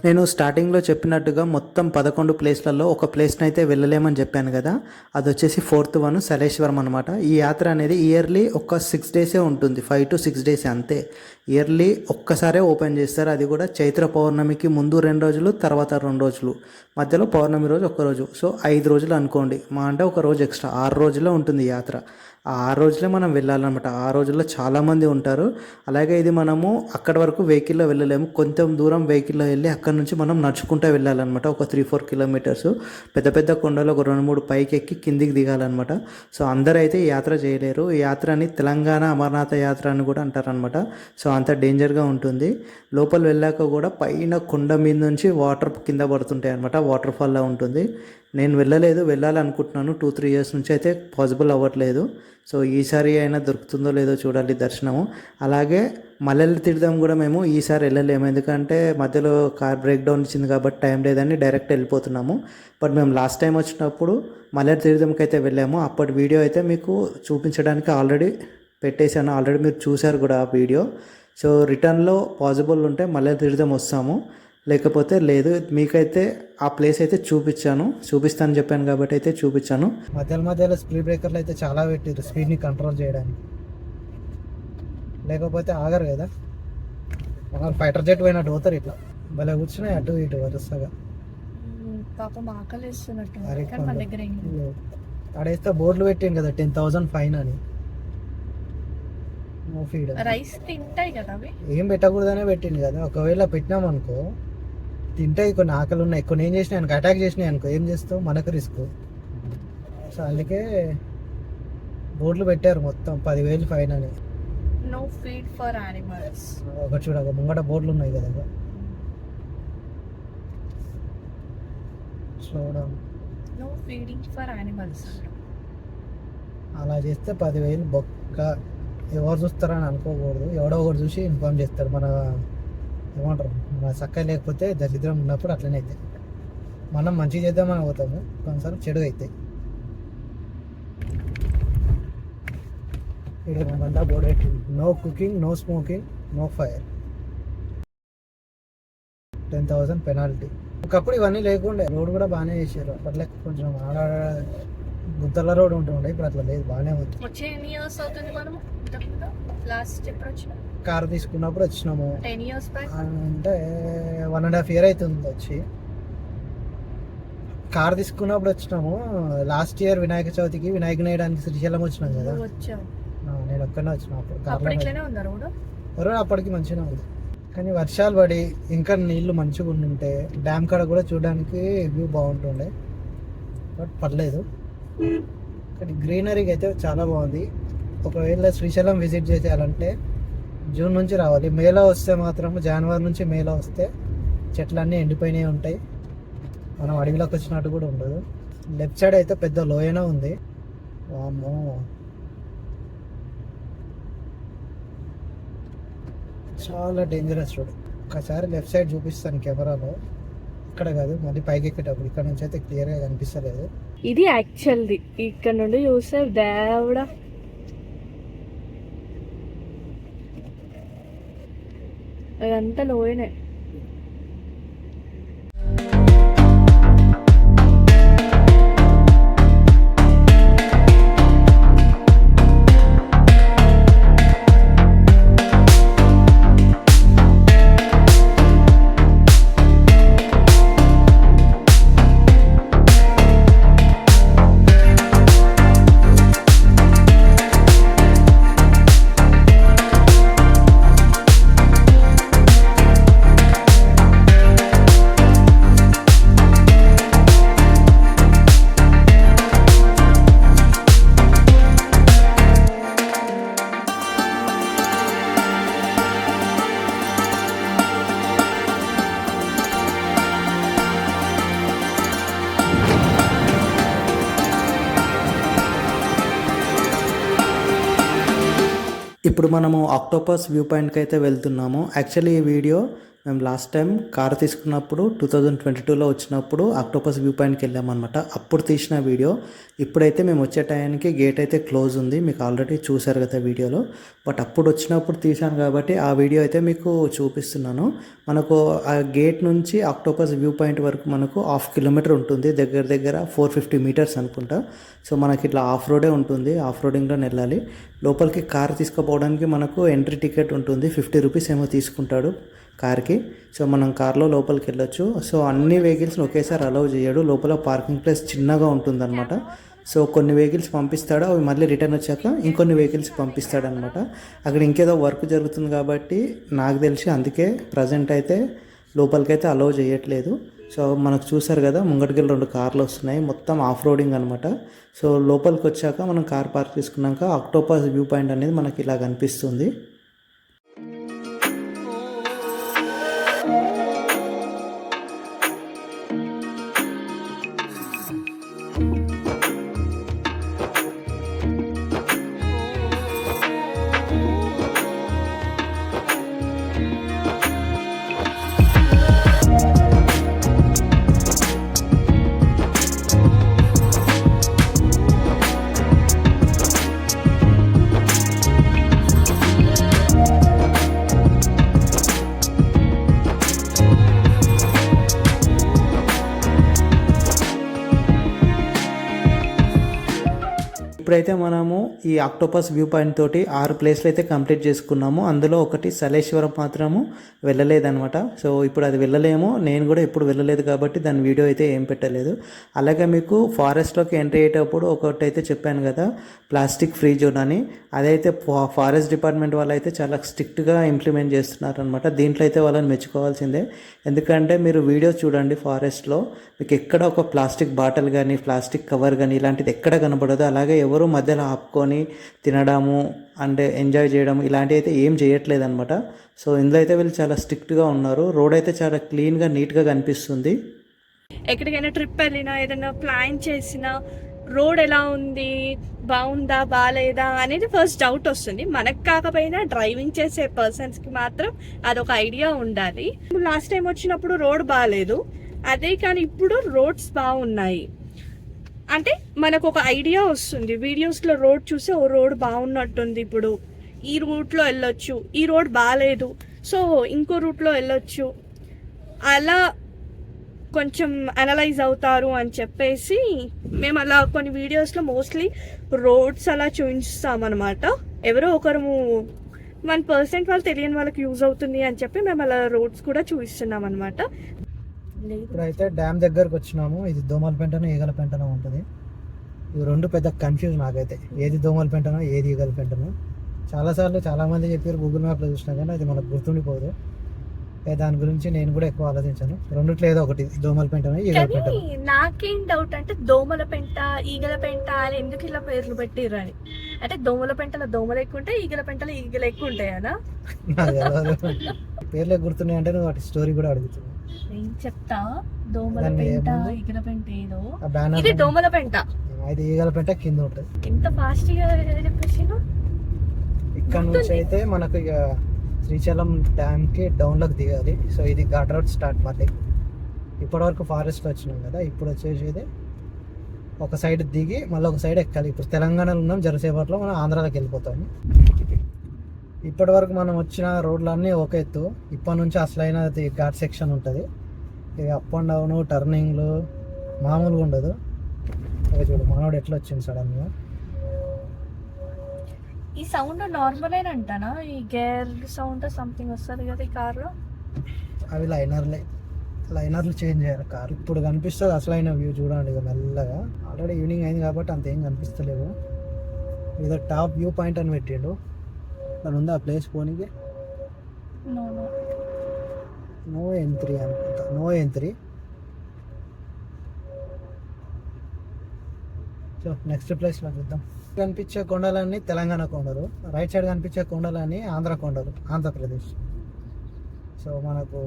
నేను స్టార్టింగ్లో చెప్పినట్టుగా మొత్తం 11 ప్లేస్లలో ఒక ప్లేస్ని అయితే వెళ్ళలేమని చెప్పాను కదా, అది వచ్చేసి 4th వన్ సలేశ్వరం అనమాట. ఈ యాత్ర అనేది ఇయర్లీ ఒక 6 డేసే ఉంటుంది, 5 to 6 డేస్ అంతే. ఇయర్లీ ఒక్కసారే ఓపెన్ చేస్తారు, అది కూడా చైత్ర పౌర్ణమికి ముందు 2 రోజులు, తర్వాత 2 రోజులు, మధ్యలో పౌర్ణమి రోజు 1 రోజు. సో 5 రోజులు అనుకోండి, మా అంటే 1 రోజు ఎక్స్ట్రా, 6 రోజుల్లో ఉంటుంది ఈ యాత్ర. ఆ 6 రోజులే మనం వెళ్ళాలన్నమాట. 6 రోజుల్లో చాలామంది ఉంటారు. అలాగే ఇది మనము అక్కడి వరకు వెహికల్లో వెళ్ళలేము, కొంచెం దూరం వెహికల్లో వెళ్ళి అక్కడ నుంచి మనం నడుచుకుంటూ వెళ్ళాలన్నమాట. ఒక 3-4 కిలోమీటర్స్, పెద్ద పెద్ద కొండలు ఒక 2-3 పైకి ఎక్కి కిందికి దిగాలన్నమాట. సో అందరూ అయితే ఈ యాత్ర చేయలేరు. ఈ యాత్రని తెలంగాణ అమర్నాథ యాత్ర అని కూడా అంటారనమాట. సో అంత డేంజర్గా ఉంటుంది. లోపల వెళ్ళాక కూడా పైన కొండ మీద నుంచి వాటర్ కింద పడుతుంటాయి అనమాట, వాటర్ ఫాల్లా ఉంటుంది. నేను వెళ్ళలేదు, వెళ్ళాలనుకుంటున్నాను. 2-3 ఇయర్స్ నుంచి అయితే పాసిబుల్ అవ్వట్లేదు. సో ఈసారి అయినా దొరుకుతుందో లేదో చూడాలి దర్శనము. అలాగే మల్లెల తీర్థం కూడా మేము ఈసారి వెళ్ళలేము, ఎందుకంటే మధ్యలో కార్ బ్రేక్ డౌన్ ఇచ్చింది కాబట్టి టైం లేదని డైరెక్ట్ వెళ్ళిపోతున్నాము. బట్ మేము లాస్ట్ టైం వచ్చినప్పుడు మల్లెల తీర్థంకి అయితే వెళ్ళాము. అప్పటి వీడియో అయితే మీకు చూపించడానికి ఆల్రెడీ పెట్టేశాను, ఆల్రెడీ మీరు చూశారు కూడా ఆ వీడియో. సో రిటర్న్లో పాసిబుల్ ఉంటే మల్లెల తీర్థం వస్తాము, లేకపోతే లేదు. మీకైతే ఆ ప్లేస్ అయితే చూపిస్తాను చెప్పాను కాబట్టి అయితే చూపించాను. మధ్యలో స్పీడ్ బ్రేకర్లు అయితే చాలా పెట్టారు స్పీడ్ని కంట్రోల్ చేయడానికి, లేకపోతే ఆగరు కదా. ఫైటర్ జెట్ పోయినట్టు పోతారు ఇట్లా, భలే కూర్చున్నాయి అటు ఇటు వరుసగా. ఆడేస్తే బోర్డులు పెట్టాను కదా 10,000 ఫైన్ అని. No feed. రైస్ తింటాయి కదా అవి. ఏం పెట్టకూడదనే పెట్టింది కదా. ఒకవేళ పెట్టినామనుకో తింటాయి, కొన్ని ఆకలి ఉన్నాయి, కొన్ని ఏం చేసినాయి అనుకో అటాక్ చేసినాయి అనుకో ఏం చేస్తావు, మనకు రిస్క్. సో అందుకే బోర్డులు పెట్టారు మొత్తం 10,000 ఫైన్ అని. No feed for animals. ఒకటి చూడ ముంగట బోర్డులు ఉన్నాయి కదా. Slow down. No feeding for animals. అలా చేస్తే 10,000 బొక్క. ఎవరు చూస్తారని అనుకోకూడదు, ఎవడో ఒకటి చూసి ఇన్ఫార్మ్ చేస్తారు. మన ఏమంటారు, మన చక్కగా లేకపోతే దరిద్రం ఉన్నప్పుడు అట్లనే అవుతాయి. మనం మంచిగా చేద్దామని పోతాము, కొన్నిసార్లు చెడు అవుతాయి. ఇక్కడ బోర్డు పెట్టింది, no cooking, no smoking, no fire, 10,000 penalty. ఒకప్పుడు ఇవన్నీ లేకుండే, రోడ్ కూడా బాగానే చేశారు. అట్లా కొంచెం ఆడ గుంతల రోడ్ ఉంటుండే, ఇప్పుడు అట్లా లేదు, బాగానే ఉంది. వచ్చే ఎన్ని ఇయర్స్ అవుతుంది మనము లాస్ట్ ఎప్పుడు వచ్చిన? కార్ తీసుకున్నప్పుడు వచ్చినాము 10 years బ్యాక్ అంటే 1.5 year అవుతుంది వచ్చి. కార్ తీసుకున్నప్పుడు వచ్చినాము. లాస్ట్ ఇయర్ వినాయక చవితికి వినాయకుని వేయడానికి శ్రీశైలం వచ్చినాం కదా. వచ్చావు. నేను ఒక్కనే వచ్చిన అప్పుడు అప్పుడు ఇట్లనే ఉందా రోడ్? రోడ్ అప్పటికి మంచిగా ఉంది, కానీ వర్షాలు పడి ఇంకా నీళ్లు మంచిగా ఉండుంటే డ్యామ్ కాడ కూడా చూడడానికి వ్యూ బాగుంటుండే, బట్ పర్లేదు. కానీ గ్రీనరీకి అయితే చాలా బాగుంది. ఒకవేళ శ్రీశైలం విజిట్ చేయాలంటే జూన్ నుంచి రావాలి. మేలో వస్తే మాత్రం, జనవరి నుంచి మేలో వస్తే చెట్లన్నీ ఎండిపోయినవి ఉంటాయి, మనం అడవిలోకి వచ్చినట్టు కూడా ఉండదు. లెఫ్ట్ సైడ్ అయితే పెద్ద లోయనే ఉంది. వామ్మో, చాలా డేంజరస్ రోడ్. ఒకసారి లెఫ్ట్ సైడ్ చూపిస్తాను కెమెరాలో, ఇక్కడ కాదు మళ్ళీ పైకి ఎక్కేటప్పుడు. ఇక్కడ నుంచి అయితే క్లియర్గా కనిపిస్తలేదు. ఇది యాక్చువల్ది, ఇక్కడ నుండి చూస్తే దేవుడా అదంతా లోయనే. ఇప్పుడు మనము ఆక్టోపస్ వ్యూ పాయింట్కి అయితే వెళ్తున్నాము. యాక్చువల్లీ ఈ వీడియో మేము లాస్ట్ టైం కార్ తీసుకున్నప్పుడు 2022లో వచ్చినప్పుడు ఆక్టోపస్ వ్యూ పాయింట్కి వెళ్ళామన్నమాట. అప్పుడు తీసిన వీడియో. ఇప్పుడైతే మేము వచ్చే టైంకి గేట్ అయితే క్లోజ్ ఉంది, మీకు ఆల్రెడీ చూసారు కదా వీడియోలో. బట్ అప్పుడు వచ్చినప్పుడు తీసాను కాబట్టి ఆ వీడియో అయితే మీకు చూపిస్తున్నాను. మనకు ఆ గేట్ నుంచి ఆక్టోపస్ వ్యూ పాయింట్ వరకు మనకు 1/2 kilometer ఉంటుంది, దగ్గర దగ్గర 450 meters అనుకుంటా. సో మనకి ఇట్లా ఆఫ్ రోడే ఉంటుంది, ఆఫ్ రోడింగ్లో వెళ్ళాలి. లోపలికి కార్ తీసుకుపోవడానికి మనకు ఎంట్రీ టికెట్ ఉంటుంది, 50 rupees ఏమో తీసుకుంటాడు కార్కి. సో మనం కార్లో లోపలికి వెళ్ళొచ్చు. సో అన్ని వెహికల్స్ని ఒకేసారి అలౌ చేయడు, లోపల పార్కింగ్ ప్లేస్ చిన్నగా ఉంటుందన్నమాట. సో కొన్ని వెహికల్స్ పంపిస్తాడు, అవి మళ్ళీ రిటర్న్ వచ్చాక ఇంకొన్ని వెహికల్స్ పంపిస్తాడనమాట. అక్కడ ఇంకేదో వర్క్ జరుగుతుంది కాబట్టి నాకు తెలిసి అందుకే ప్రజెంట్ అయితే లోపలికైతే అలౌ చేయట్లేదు. సో మనకు చూసారు కదా ముంగటికి 2 కార్లు వస్తున్నాయి, మొత్తం ఆఫ్ రోడింగ్ అనమాట. సో లోపలికి వచ్చాక మనం కార్ పార్క్ చేసుకున్నాక ఆక్టోపస్ వ్యూ పాయింట్ అనేది మనకి ఇలా కనిపిస్తుంది. ఇప్పుడైతే మనము ఈ ఆక్టోపస్ వ్యూ పాయింట్ తోటి 6 ప్లేస్లు అయితే కంప్లీట్ చేసుకున్నాము. అందులో ఒకటి సలేశ్వరం మాత్రము వెళ్ళలేదన్నమాట. సో ఇప్పుడు అది వెళ్ళలేము, నేను కూడా ఇప్పుడు వెళ్ళలేదు కాబట్టి దాని వీడియో అయితే ఏం పెట్టలేదు. అలాగే మీకు ఫారెస్ట్లోకి ఎంట్రీ అయ్యేటప్పుడు ఒకటి అయితే చెప్పాను కదా, ప్లాస్టిక్ ఫ్రీ జోన్ అని. అదైతే ఫారెస్ట్ డిపార్ట్మెంట్ వాళ్ళు అయితే చాలా స్ట్రిక్ట్గా ఇంప్లిమెంట్ చేస్తున్నారు అనమాట. దీంట్లో అయితే వాళ్ళని మెచ్చుకోవాల్సిందే. ఎందుకంటే మీరు వీడియో చూడండి, ఫారెస్ట్లో మీకు ఎక్కడ ఒక ప్లాస్టిక్ బాటిల్ కానీ ప్లాస్టిక్ కవర్ కానీ ఇలాంటిది ఎక్కడ కనబడదు. అలాగే ఎవరు మధ్యలో ఆపుకొని తినడము అంటే ఎంజాయ్ చేయడం ఇలాంటివి అయితే ఏం చేయట్లేదు అనమాట. సో ఇందులో అయితే వీళ్ళు చాలా స్ట్రిక్ట్గా ఉన్నారు. రోడ్ అయితే చాలా క్లీన్గా నీట్గా కనిపిస్తుంది. ఎక్కడికైనా ట్రిప్ వెళ్ళినా ఏదైనా ప్లాన్ చేసినా రోడ్ ఎలా ఉంది, బాగుందా బాగాలేదా అనేది ఫస్ట్ డౌట్ వస్తుంది. మనకు కాకపోయినా డ్రైవింగ్ చేసే పర్సన్స్కి మాత్రం అదొక ఐడియా ఉండాలి. లాస్ట్ టైం వచ్చినప్పుడు రోడ్ బాగాలేదు, అదే కానీ ఇప్పుడు రోడ్స్ బాగున్నాయి అంటే మనకు ఒక ఐడియా వస్తుంది. వీడియోస్లో రోడ్ చూసి ఓ రోడ్ బాగున్నట్టుంది, ఇప్పుడు ఈ రూట్లో వెళ్ళొచ్చు, ఈ రోడ్ బాగాలేదు సో ఇంకో రూట్లో వెళ్ళొచ్చు, అలా కొంచెం అనలైజ్ అవుతారు అని చెప్పేసి మేము అలా కొన్ని వీడియోస్లో మోస్ట్లీ రోడ్స్ అలా చూపిస్తామన్నమాట. ఎవరో ఒకరు 1% వాళ్ళు తెలియని వాళ్ళకి యూజ్ అవుతుంది అని చెప్పి మేము అలా రోడ్స్ కూడా చూపిస్తున్నాం అనమాట. ఇప్పుడైతే డ్యామ్ దగ్గరకు వచ్చినాము. ఇది దోమలపెంటనో ఈగలపెంటనో ఉంటుంది. ఇవి రెండు పెద్ద కన్ఫ్యూజ్ నాకైతే, ఏది దోమలపెంటనో ఏది ఈగలపెంటనో. చాలాసార్లు చాలామంది చెప్పారు గూగుల్ మ్యాప్లో చూసినా కానీ అది మనకు గుర్తుండిపోదు. దాని గురించి నేను కూడా ఎక్కువ ఆలోచించాను. రెండిట్లో ఏదో ఒకటి, దోమలపెంటనో ఈగలపెంటనో. నాకేం డౌట్ అంటే దోమల పెంట ఈగల పెంట అని ఎందుకు ఇలా పేర్లు పెట్టిర్రు అని. అంటే దోమల పెంటలో దోమలు ఎక్కువ ఉంటాయి, ఈగల పెంటలో ఈగలు ఎక్కువ ఉంటాయి కదా. పేర్లే గుర్తున్నాయి అంటే నువ్వు వాటి స్టోరీ కూడా అడుగుతున్నావు. నేను చెప్తా, దోమల పెంట ఈగల పెంట ఏదో, ఇది దోమల పెంట, ఇది ఈగల పెంట కింద ఉంటుంది. ఎంత ఫాస్ట్ గా చెప్పేసి. ఇక్కడ నుంచి అయితే మనకు ఇక శ్రీశైలం డ్యామ్ కి డౌన్ లోకి దిగాలి. సో ఇది ఘాట్ రోడ్ స్టార్ట్. మళ్ళీ ఇప్పటివరకు ఫారెస్ట్ వచ్చినాం కదా, ఇప్పుడు వచ్చేసి ఒక సైడ్ దిగి మళ్ళీ ఒక సైడ్ ఎక్కాలి. ఇప్పుడు తెలంగాణలో ఉన్నాం, జరసేపట్లో మనం ఆంధ్రాలోకి వెళ్ళిపోతాము. ఇప్పటి వరకు మనం వచ్చిన రోడ్లన్నీ ఒక ఎత్తు, ఇప్పటి నుంచి అసలైన ఘాట్ సెక్షన్ ఉంటుంది. ఇక అప్ అండ్ డౌన్ టర్నింగ్లు మామూలుగా ఉండదు. ఇక చూడు మనోడు ఎట్లా వచ్చింది సడన్గా. ఈ సౌండ్ నార్మల్ అంటానా, ఈ గేర్ సౌండ్ సంథింగ్ వస్తుంది కదా ఈ కార్లో. అవి లైనర్లు చేంజ్ చేయాలి కార్. ఇప్పుడు కనిపిస్తుంది అసలైన వ్యూ చూడండి. ఇక మెల్లగా ఆల్రెడీ ఈవినింగ్ అయింది కాబట్టి అంత ఏం కనిపిస్తలేవు. ఏదో టాప్ వ్యూ పాయింట్ అని పెట్టిండు. దాని ఉంది ఆ ప్లేస్ పోనీకి. నో ఎంట్రీ అనుకుంటా, నో ఎంట్రీ. సో నెక్స్ట్ ప్లేస్లో చూద్దాం. కనిపించే కొండలన్నీ తెలంగాణ కొండలు, రైట్ సైడ్ కనిపించే కొండలన్నీ ఆంధ్ర కొండలు, ఆంధ్రప్రదేశ్. సో మనకు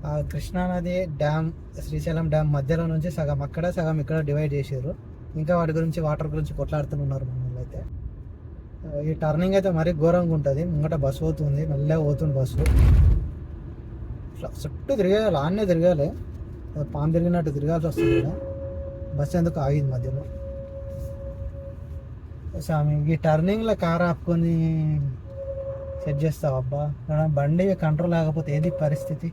ఆ కృష్ణానది డ్యామ్, శ్రీశైలం డ్యామ్ మధ్యలో నుంచి సగం అక్కడ సగం ఇక్కడ డివైడ్ చేసారు. ఇంకా వాటి గురించి వాటర్ గురించి కొట్లాడుతున్నారు మన వాళ్ళు అయితే. ఈ టర్నింగ్ అయితే మరీ ఘోరంగా ఉంటుంది. ముంగట బస్సు పోతుంది, మెల్లగా పోతుంది బస్సు. చుట్టూ తిరగాలి, ఆన్నే తిరగాలి, పాము తిరిగినట్టు తిరగాల్సి వస్తుంది కదా. బస్సు ఎందుకు ఆగింది మధ్యలో. స్వామి ఈ టర్నింగ్లో కార్ ఆపుకొని సెట్ చేస్తావు అబ్బా. బండి కంట్రోల్ ఆగకపోతే ఏది పరిస్థితి.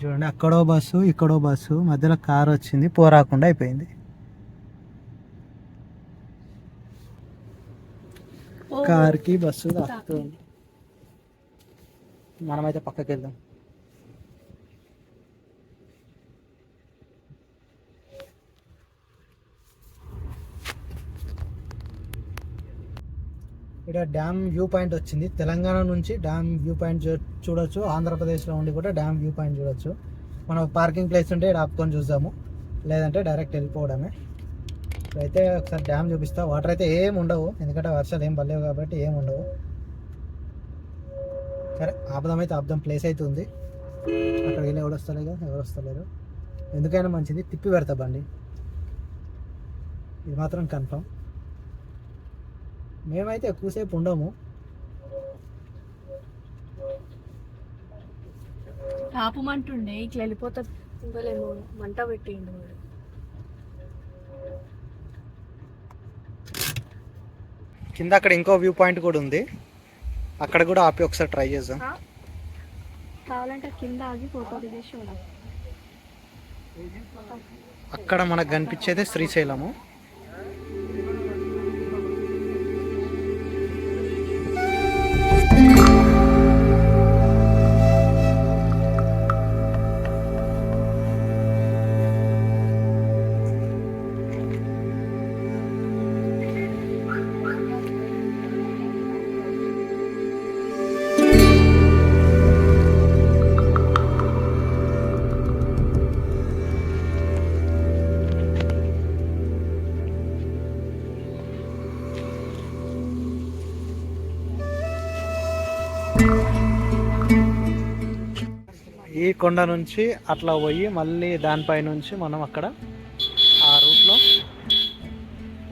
చూడండి, అక్కడో బస్సు ఇక్కడో బస్సు, మధ్యలో కార్ వచ్చింది, పోరాకుండా అయిపోయింది. కార్కి బస్సు తాకుతుంది. మనమైతే పక్కకి వెళ్దాం. ఇక్కడ డ్యామ్ వ్యూ పాయింట్ వచ్చింది. తెలంగాణ నుంచి డ్యామ్ వ్యూ పాయింట్ చూడొచ్చు, ఆంధ్రప్రదేశ్లో ఉండి కూడా డ్యామ్ వ్యూ పాయింట్ చూడొచ్చు. మనం పార్కింగ్ ప్లేస్ ఉంటే ఇక్కడ ఆపుకొని చూద్దాము, లేదంటే డైరెక్ట్ వెళ్ళిపోవడమే. అయితే ఒకసారి డ్యామ్ చూపిస్తా. వాటర్ అయితే ఏం ఉండవు, ఎందుకంటే వర్షాలు ఏం పడలేవు కాబట్టి ఏం ఉండవు. సరే ఆపుదామైతే ఆపుదాం, ప్లేస్ అయితే ఉంది. అక్కడికి వెళ్ళి ఎవరు వస్తలేరు. ఎందుకైనా మంచిది తిప్పి పెడతా బండి, ఇది మాత్రం కన్ఫర్మ్. మేమైతే ఎక్కువసేపు ఉండము. ఆపమంటుండే ఇట్లా వెళ్ళిపోతా మంట పెట్టిండు. కింద అక్కడ ఇంకో వ్యూ పాయింట్ కూడా ఉంది, అక్కడ కూడా ఆపి ఒకసారి ట్రై చేద్దాం. కావాలంటే కింద ఆగి ఫోటో దిగేసి చూడాలి. అక్కడ మనకు కనిపించేది శ్రీశైలము. ఈ కొండ నుంచి అట్లా పోయి మళ్ళీ దానిపై నుంచి మనం అక్కడ ఆ రూట్లో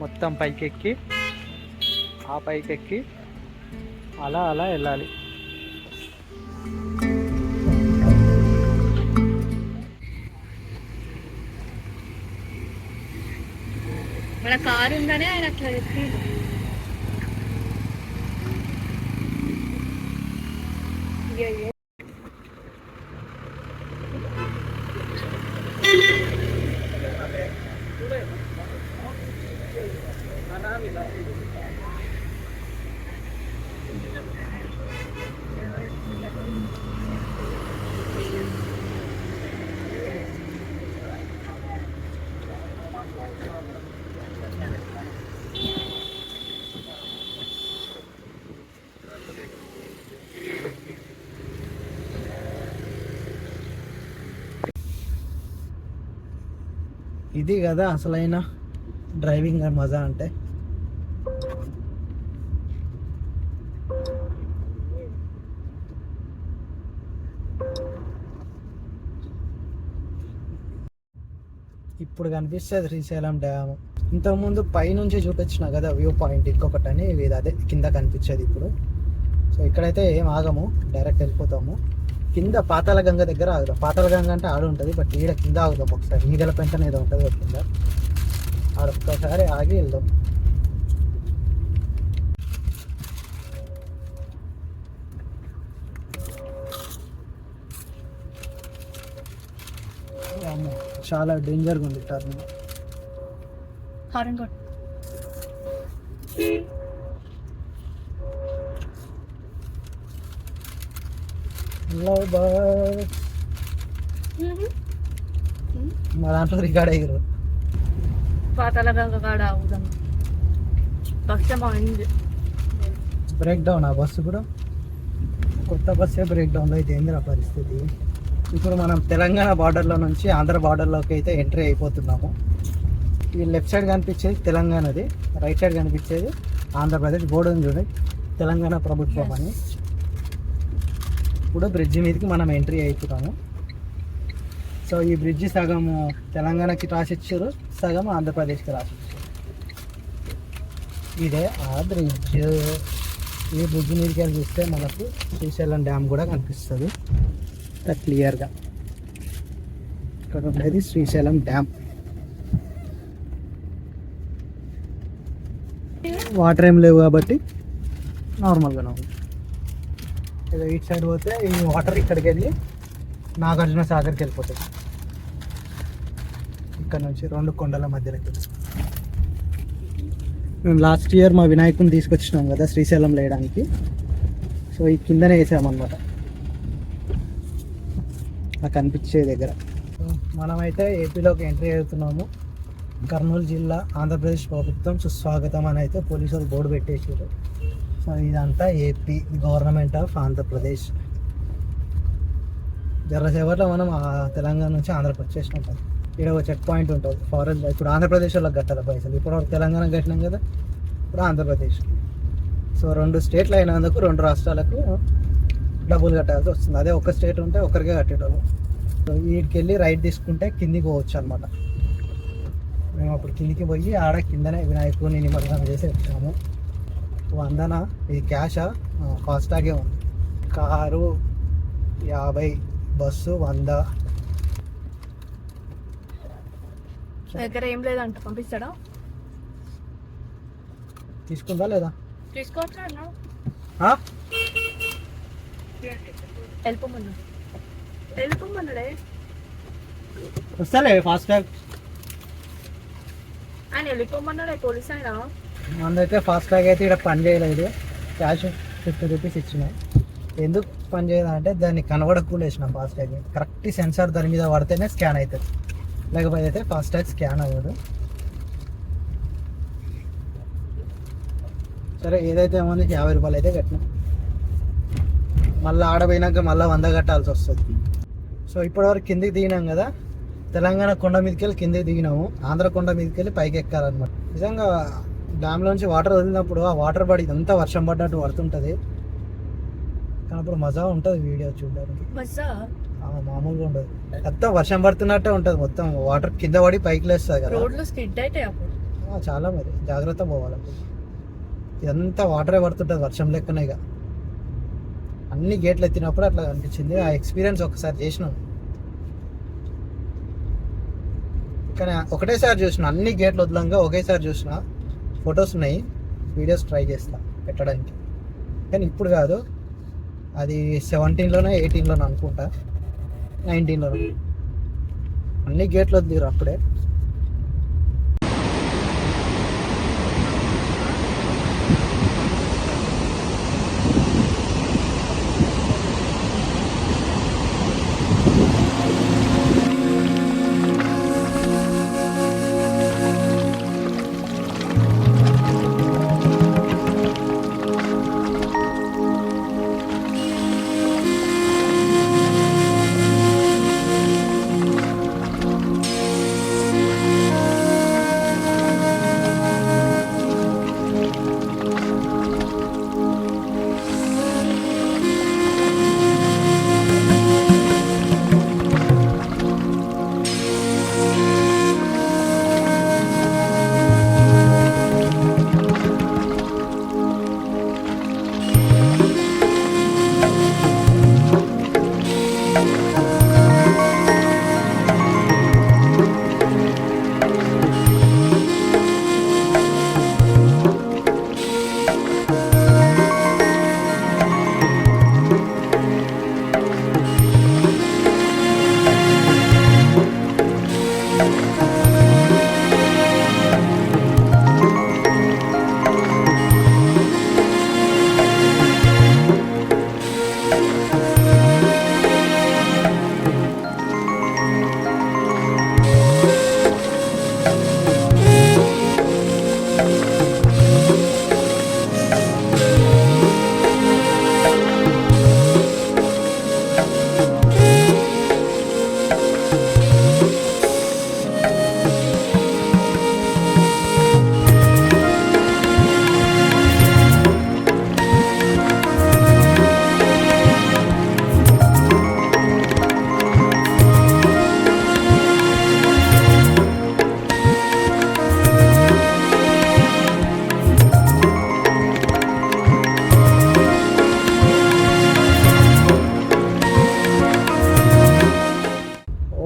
మొత్తం పైకెక్కి ఆ పైకెక్కి అలా అలా వెళ్ళాలి. మన కారు ఉందనే ఆయన అట్లా చెప్పి ఇది కదా అసలైన డ్రైవింగ్ మజా అంటే. ఇప్పుడు కనిపిస్తుంది శ్రీశైలం డ్యామ్. ఇంతకుముందు పైనుంచి చూపించిన కదా వ్యూ పాయింట్ ఇంకొకటి అని, ఇది అదే కింద కనిపించేది ఇప్పుడు. సో ఇక్కడైతే ఏం ఆగము, డైరెక్ట్ వెళ్ళిపోతాము. కింద పాతాళ గంగ దగ్గర ఆగుదాం. పాతాళ గంగ అంటే ఆడ ఉంటుంది, బట్ ఈడ కింద ఆగుదాం ఒకసారి. నీగల పెంటనే ఏదో ఉంటుంది కింద, ఆడ ఒక్కసారి ఆగి వెళ్దాం. చాలా డేంజర్గా ఉంది టర్న్. మా దాంట్లో రికార్డ్ అయ్యారు. పాతాళ గంగ కాడ ఆగుదాం. బ్రేక్ డౌన్ ఆ బస్సు కూడా, కొత్త బస్సే బ్రేక్ డౌన్ అయితే ఏందిరా పరిస్థితి. ఇప్పుడు మనం తెలంగాణ బార్డర్లో నుంచి ఆంధ్ర బార్డర్లోకి అయితే ఎంట్రీ అయిపోతున్నాము. ఈ లెఫ్ట్ సైడ్ కనిపించేది తెలంగాణది, రైట్ సైడ్ కనిపించేది ఆంధ్రప్రదేశ్. బోర్డు ఉంది చూడండి, తెలంగాణ ప్రభుత్వం అని. ఇప్పుడు బ్రిడ్జి మీదకి మనం ఎంట్రీ అవుతున్నాము. సో ఈ బ్రిడ్జి సగము తెలంగాణకి రాసిచ్చారు, సగం ఆంధ్రప్రదేశ్కి రాసిచ్చారు. ఇదే ఆ బ్రిడ్జ్. ఈ బ్రిడ్జి మీదకి వెళ్ళి చూస్తే మనకు శ్రీశైలం డ్యామ్ కూడా కనిపిస్తుంది క్లియర్గా. ఇక్కడ ఉండేది శ్రీశైలం డ్యామ్. వాటర్ ఏం లేవు కాబట్టి నార్మల్గానే ఉంది. ఇక ఇటు సైడ్ పోతే ఈ వాటర్ ఇక్కడికి వెళ్ళి నాగార్జున సాగర్కి వెళ్ళిపోతుంది. ఇక్కడ నుంచి రెండు కొండల మధ్యలోకి. మేము లాస్ట్ ఇయర్ మా వినాయకుని తీసుకొచ్చినాం కదా శ్రీశైలం వేయడానికి. సో ఈ కిందనే వేసామన్నమాట, ఆ కనిపించే దగ్గర. మనమైతే ఏపీలోకి ఎంట్రీ అవుతున్నాము. కర్నూలు జిల్లా, ఆంధ్రప్రదేశ్ ప్రభుత్వం సుస్వాగతం అని అయితే పోలీసులు బోర్డు పెట్టేసారు. సో ఇదంతా ఏపీ, గవర్నమెంట్ ఆఫ్ ఆంధ్రప్రదేశ్. జర్రసేపట్లో మనం తెలంగాణ నుంచి ఆంధ్రప్రదేశ్ చేసినాం. ఇక్కడ ఒక చెక్ పాయింట్ ఉంటుంది ఫారెన్. ఇప్పుడు ఆంధ్రప్రదేశ్ వాళ్ళకి కట్టాలి పైసలు. ఇప్పుడు తెలంగాణ కట్టినాం కదా, ఇప్పుడు ఆంధ్రప్రదేశ్. సో రెండు స్టేట్లు అయినందుకు రెండు రాష్ట్రాలకు డబ్బులు కట్టాల్సి వస్తుంది. అదే ఒక స్టేట్ ఉంటే ఒకరికే కట్టేటోళ్ళు. సో వీటికి వెళ్ళి రైట్ తీసుకుంటే కిందికి పోవచ్చు అనమాట. మేము అప్పుడు కిందికి పోయి ఆడ కిందనే వినాయకుడిని నిమజ్జనం చేసి వచ్చాము. వందన ఇది క్యాషా, ఫాస్టాగే ఉంది. Car 50, bus 100. దగ్గర ఏం లేదంట, పంపిస్తాడా? తీసుకుందా లేదా? తీసుకోవచ్చా? వెళ్ళిపోమన్నాడే. వస్తలే ఫాస్ట్ ట్యాగ్ ఆయన వెళ్ళిపోమన్నాడే పోలీస్ ఆయన. అందుకే ఫాస్ట్ ట్యాగ్ అయితే ఇక్కడ పని చేయలేదు. క్యాష్ 50 రూపీస్ ఇచ్చిన. ఎందుకు పని చేయదంటే దాన్ని కనబడకుండా వేసిన ఫాస్ట్ ట్యాగ్. కరెక్ట్ సెన్సార్ దాని మీద పడితేనే స్కాన్ అవుతుంది, లేకపోతే అయితే ఫాస్ట్ ట్యాగ్ స్కాన్ అవ్వదు. సరే ఏదైతే ఏముంది 50 రూపాయలు అయితే కట్టినా. మళ్ళీ ఆడపోయినాక మళ్ళీ 100 కట్టాల్సి వస్తుంది. సో ఇప్పటివరకు కిందికి దిగినాం కదా, తెలంగాణ కొండ మీదకి వెళ్ళి కిందికి దిగినాము. ఆంధ్ర కొండ మీదకి వెళ్ళి పైకి ఎక్కాలన్నమాట. నిజంగా డ్యామ్లోంచి వాటర్ వదిలినప్పుడు ఆ వాటర్ పడి ఇదంతా వర్షం పడ్డట్టు పడుతుంటుంది. కానీ అప్పుడు మజా ఉంటుంది వీడియో చూడడానికి. మజా మామూలుగా ఉండదు, మొత్తం వర్షం పడుతున్నట్టే ఉంటుంది, మొత్తం వాటర్ కింద పడి పైకి లేస్తుంది కదా. రోడ్లు స్కిడ్ అయితే అప్పుడు చాలా మరి జాగ్రత్త పోవాలి అప్పుడు. ఇదంతా వాటరే పడుతుంటుంది వర్షం లెక్కనే. ఇక అన్ని గేట్లు ఎత్తినప్పుడు అట్లా అనిపించింది. ఆ ఎక్స్పీరియన్స్ ఒకసారి చేసినాను, కానీ ఒకటేసారి చూసిన, అన్ని గేట్లు వదలంగా ఒకేసారి చూసిన. ఫొటోస్ ఉన్నాయి, వీడియోస్ ట్రై చేస్తా పెట్టడానికి, కానీ ఇప్పుడు కాదు. అది 17లోనో 18లోనో అనుకుంటా, 19లోనో. అన్ని గేట్లు వదిలేరు అప్పుడే.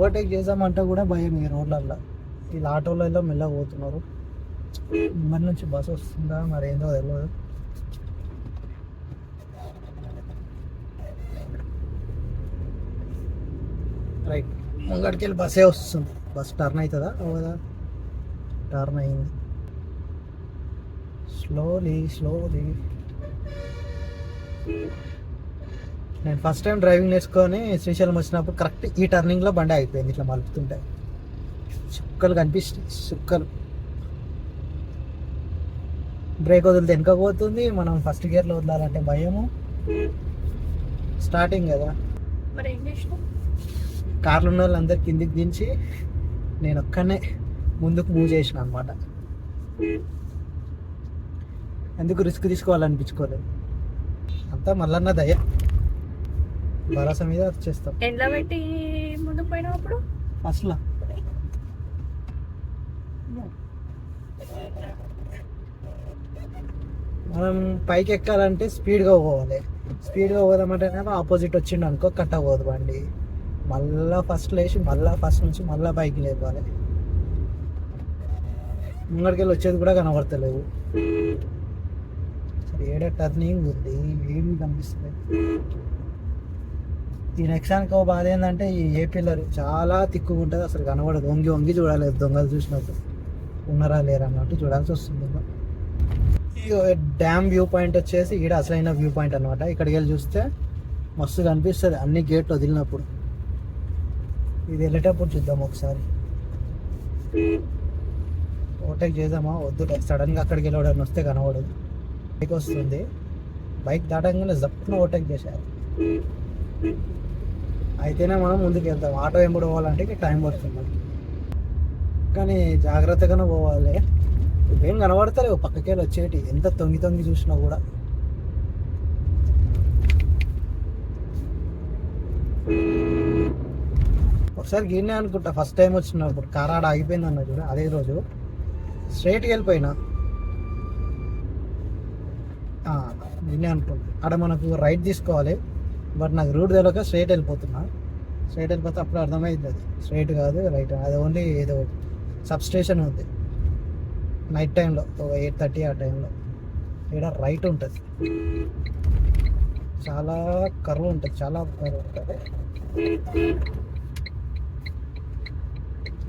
ఓవర్టేక్ చేద్దామంటే కూడా భయం ఈ రోడ్లల్లో. వీళ్ళు ఆటోలలో మెల్లగా పోతున్నారు. మరి నుంచి బస్సు వస్తుందా మరి ఏందో తెలియదు. రైట్, ముంగడికి వెళ్ళి బస్సే వస్తుంది. బస్ టర్న్ అవుతుందా అవదా? టర్న్ అయింది. Slowly slowly. నేను ఫస్ట్ టైం డ్రైవింగ్ నేర్చుకొని శ్రీశైలం వచ్చినప్పుడు కరెక్ట్ ఈ టర్నింగ్లో బండి అయిపోయింది. ఇట్లా మలుపుతుంటే చుక్కలు కనిపిస్తాయి, చుక్కలు. బ్రేక్ వదిలితే వెనకపోతుంది. మనం ఫస్ట్ గేర్లో వదలాలంటే భయము. స్టార్టింగ్ కదా, మరి ఏం చేసినావు? కార్లు ఉన్న వాళ్ళందరూ కిందికి దించి నేను ఒక్కనే ముందుకు మూవ్ చేసిన అనమాట. ఎందుకు రిస్క్ తీసుకోవాలనిపించుకోలేదు. అంతా మళ్ళన్న దయ, భరోసా మీద వచ్చేస్తాం. ఎండ్లో పెట్టి ముందుకు పోయినప్పుడు అసలు మనం పైకి ఎక్కాలంటే స్పీడ్గా పోవాలి. స్పీడ్గా పోదామంటే ఆపోజిట్ వచ్చిండు అనుకో కట్ అవ్వదు బండి. మళ్ళా ఫస్ట్ లేచి మళ్ళీ ఫస్ట్ నుంచి మళ్ళీ పైకి లేపాలి. ముంగడికెళ్ళి వచ్చేది కూడా కనబడతలేవు. ఏడ టర్నింగ్ ఉంది, ఏమి కనిపిస్తుంది. ఈ నెక్సానికి ఒక బాధ ఏంటంటే ఈ పిల్లర్ చాలా తిక్కుగా ఉంటుంది, అసలు కనబడదు. వంగి వంగి చూడాలి, దొంగలు చూసినట్టు ఉన్నారా లేరా అన్నట్టు చూడాల్సి వస్తుంది. డ్యామ్ వ్యూ పాయింట్ వచ్చేసి ఈడ అసలైన వ్యూ పాయింట్ అనమాట. ఇక్కడికి వెళ్ళి చూస్తే మస్తు కనిపిస్తుంది అన్ని గేట్లు వదిలినప్పుడు. ఇది వెళ్ళేటప్పుడు చూద్దాం ఒకసారి. ఓవర్టేక్ చేద్దామా వద్దు, సడన్గా అక్కడికి వెళ్ళడానికి వస్తే కనబడదు. బైక్ వస్తుంది, బైక్ దాటంగానే జప్పున ఓవర్టేక్ చేశారు. అయితేనే మనం ముందుకు వెళ్తాం. ఆటో ఎంబడి పోవాలంటే టైం పడుతుంది, కానీ జాగ్రత్తగానే పోవాలి. ఏం కనబడతలేవు పక్కకెళ్ళి వచ్చేటి, ఎంత తొంగి తొంగి చూసినా కూడా. ఒకసారి గిన్నే అనుకుంటా ఫస్ట్ టైం వచ్చినప్పుడు కార్ ఆడ ఆగిపోయింది అన్న చూడ, అదే రోజు స్ట్రైట్కి వెళ్ళిపోయినా గిన్నే అనుకుంటా. ఆడ మనకు రైట్ తీసుకోవాలి, బట్ నాకు రూట్ తెలియక స్ట్రైట్ వెళ్ళిపోతున్నా. స్ట్రైట్ వెళ్ళిపోతే అప్పుడు అర్థమైంది అది స్ట్రైట్ కాదు రైట్, అది ఓన్లీ ఏదో సబ్ స్టేషన్ ఉంది. నైట్ టైంలో ఒక 8:30 ఆ టైంలో ఇక్కడ రైట్ ఉంటుంది. చాలా కర్వ్ ఉంటుంది, చాలా కర్వ్ ఉంటుంది.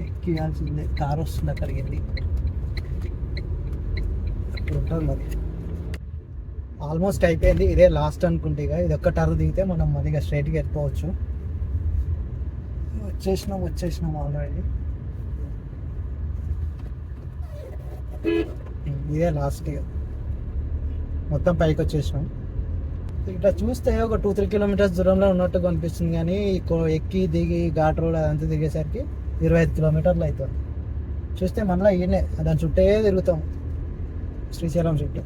ఎక్కియాల్సిందే, కార్ వస్తుంది అక్కడికి వెళ్ళి అప్పుడు ఉంటుంది మరి. ఆల్మోస్ట్ అయిపోయింది, ఇదే లాస్ట్ అనుకుంటే. ఇక ఇది ఒక్క టర్న్ దిగితే మనం మళ్ళీ స్ట్రైట్గా వెళ్ళిపోవచ్చు. వచ్చేసినాం ఆల్రెడీ. ఇదే లాస్ట్, మొత్తం పైకి వచ్చేసినాం. ఇట్లా చూస్తే ఒక 2-3 కిలోమీటర్స్ దూరంలో ఉన్నట్టుగా అనిపిస్తుంది, కానీ ఎక్కి దిగి ఘాట్ రోడ్ అదంతా దిగేసరికి 25 కిలోమీటర్లు అవుతుంది. చూస్తే మళ్ళీ ఈయనే దాని చుట్టే తిరుగుతాం, శ్రీశైలం చుట్టూ.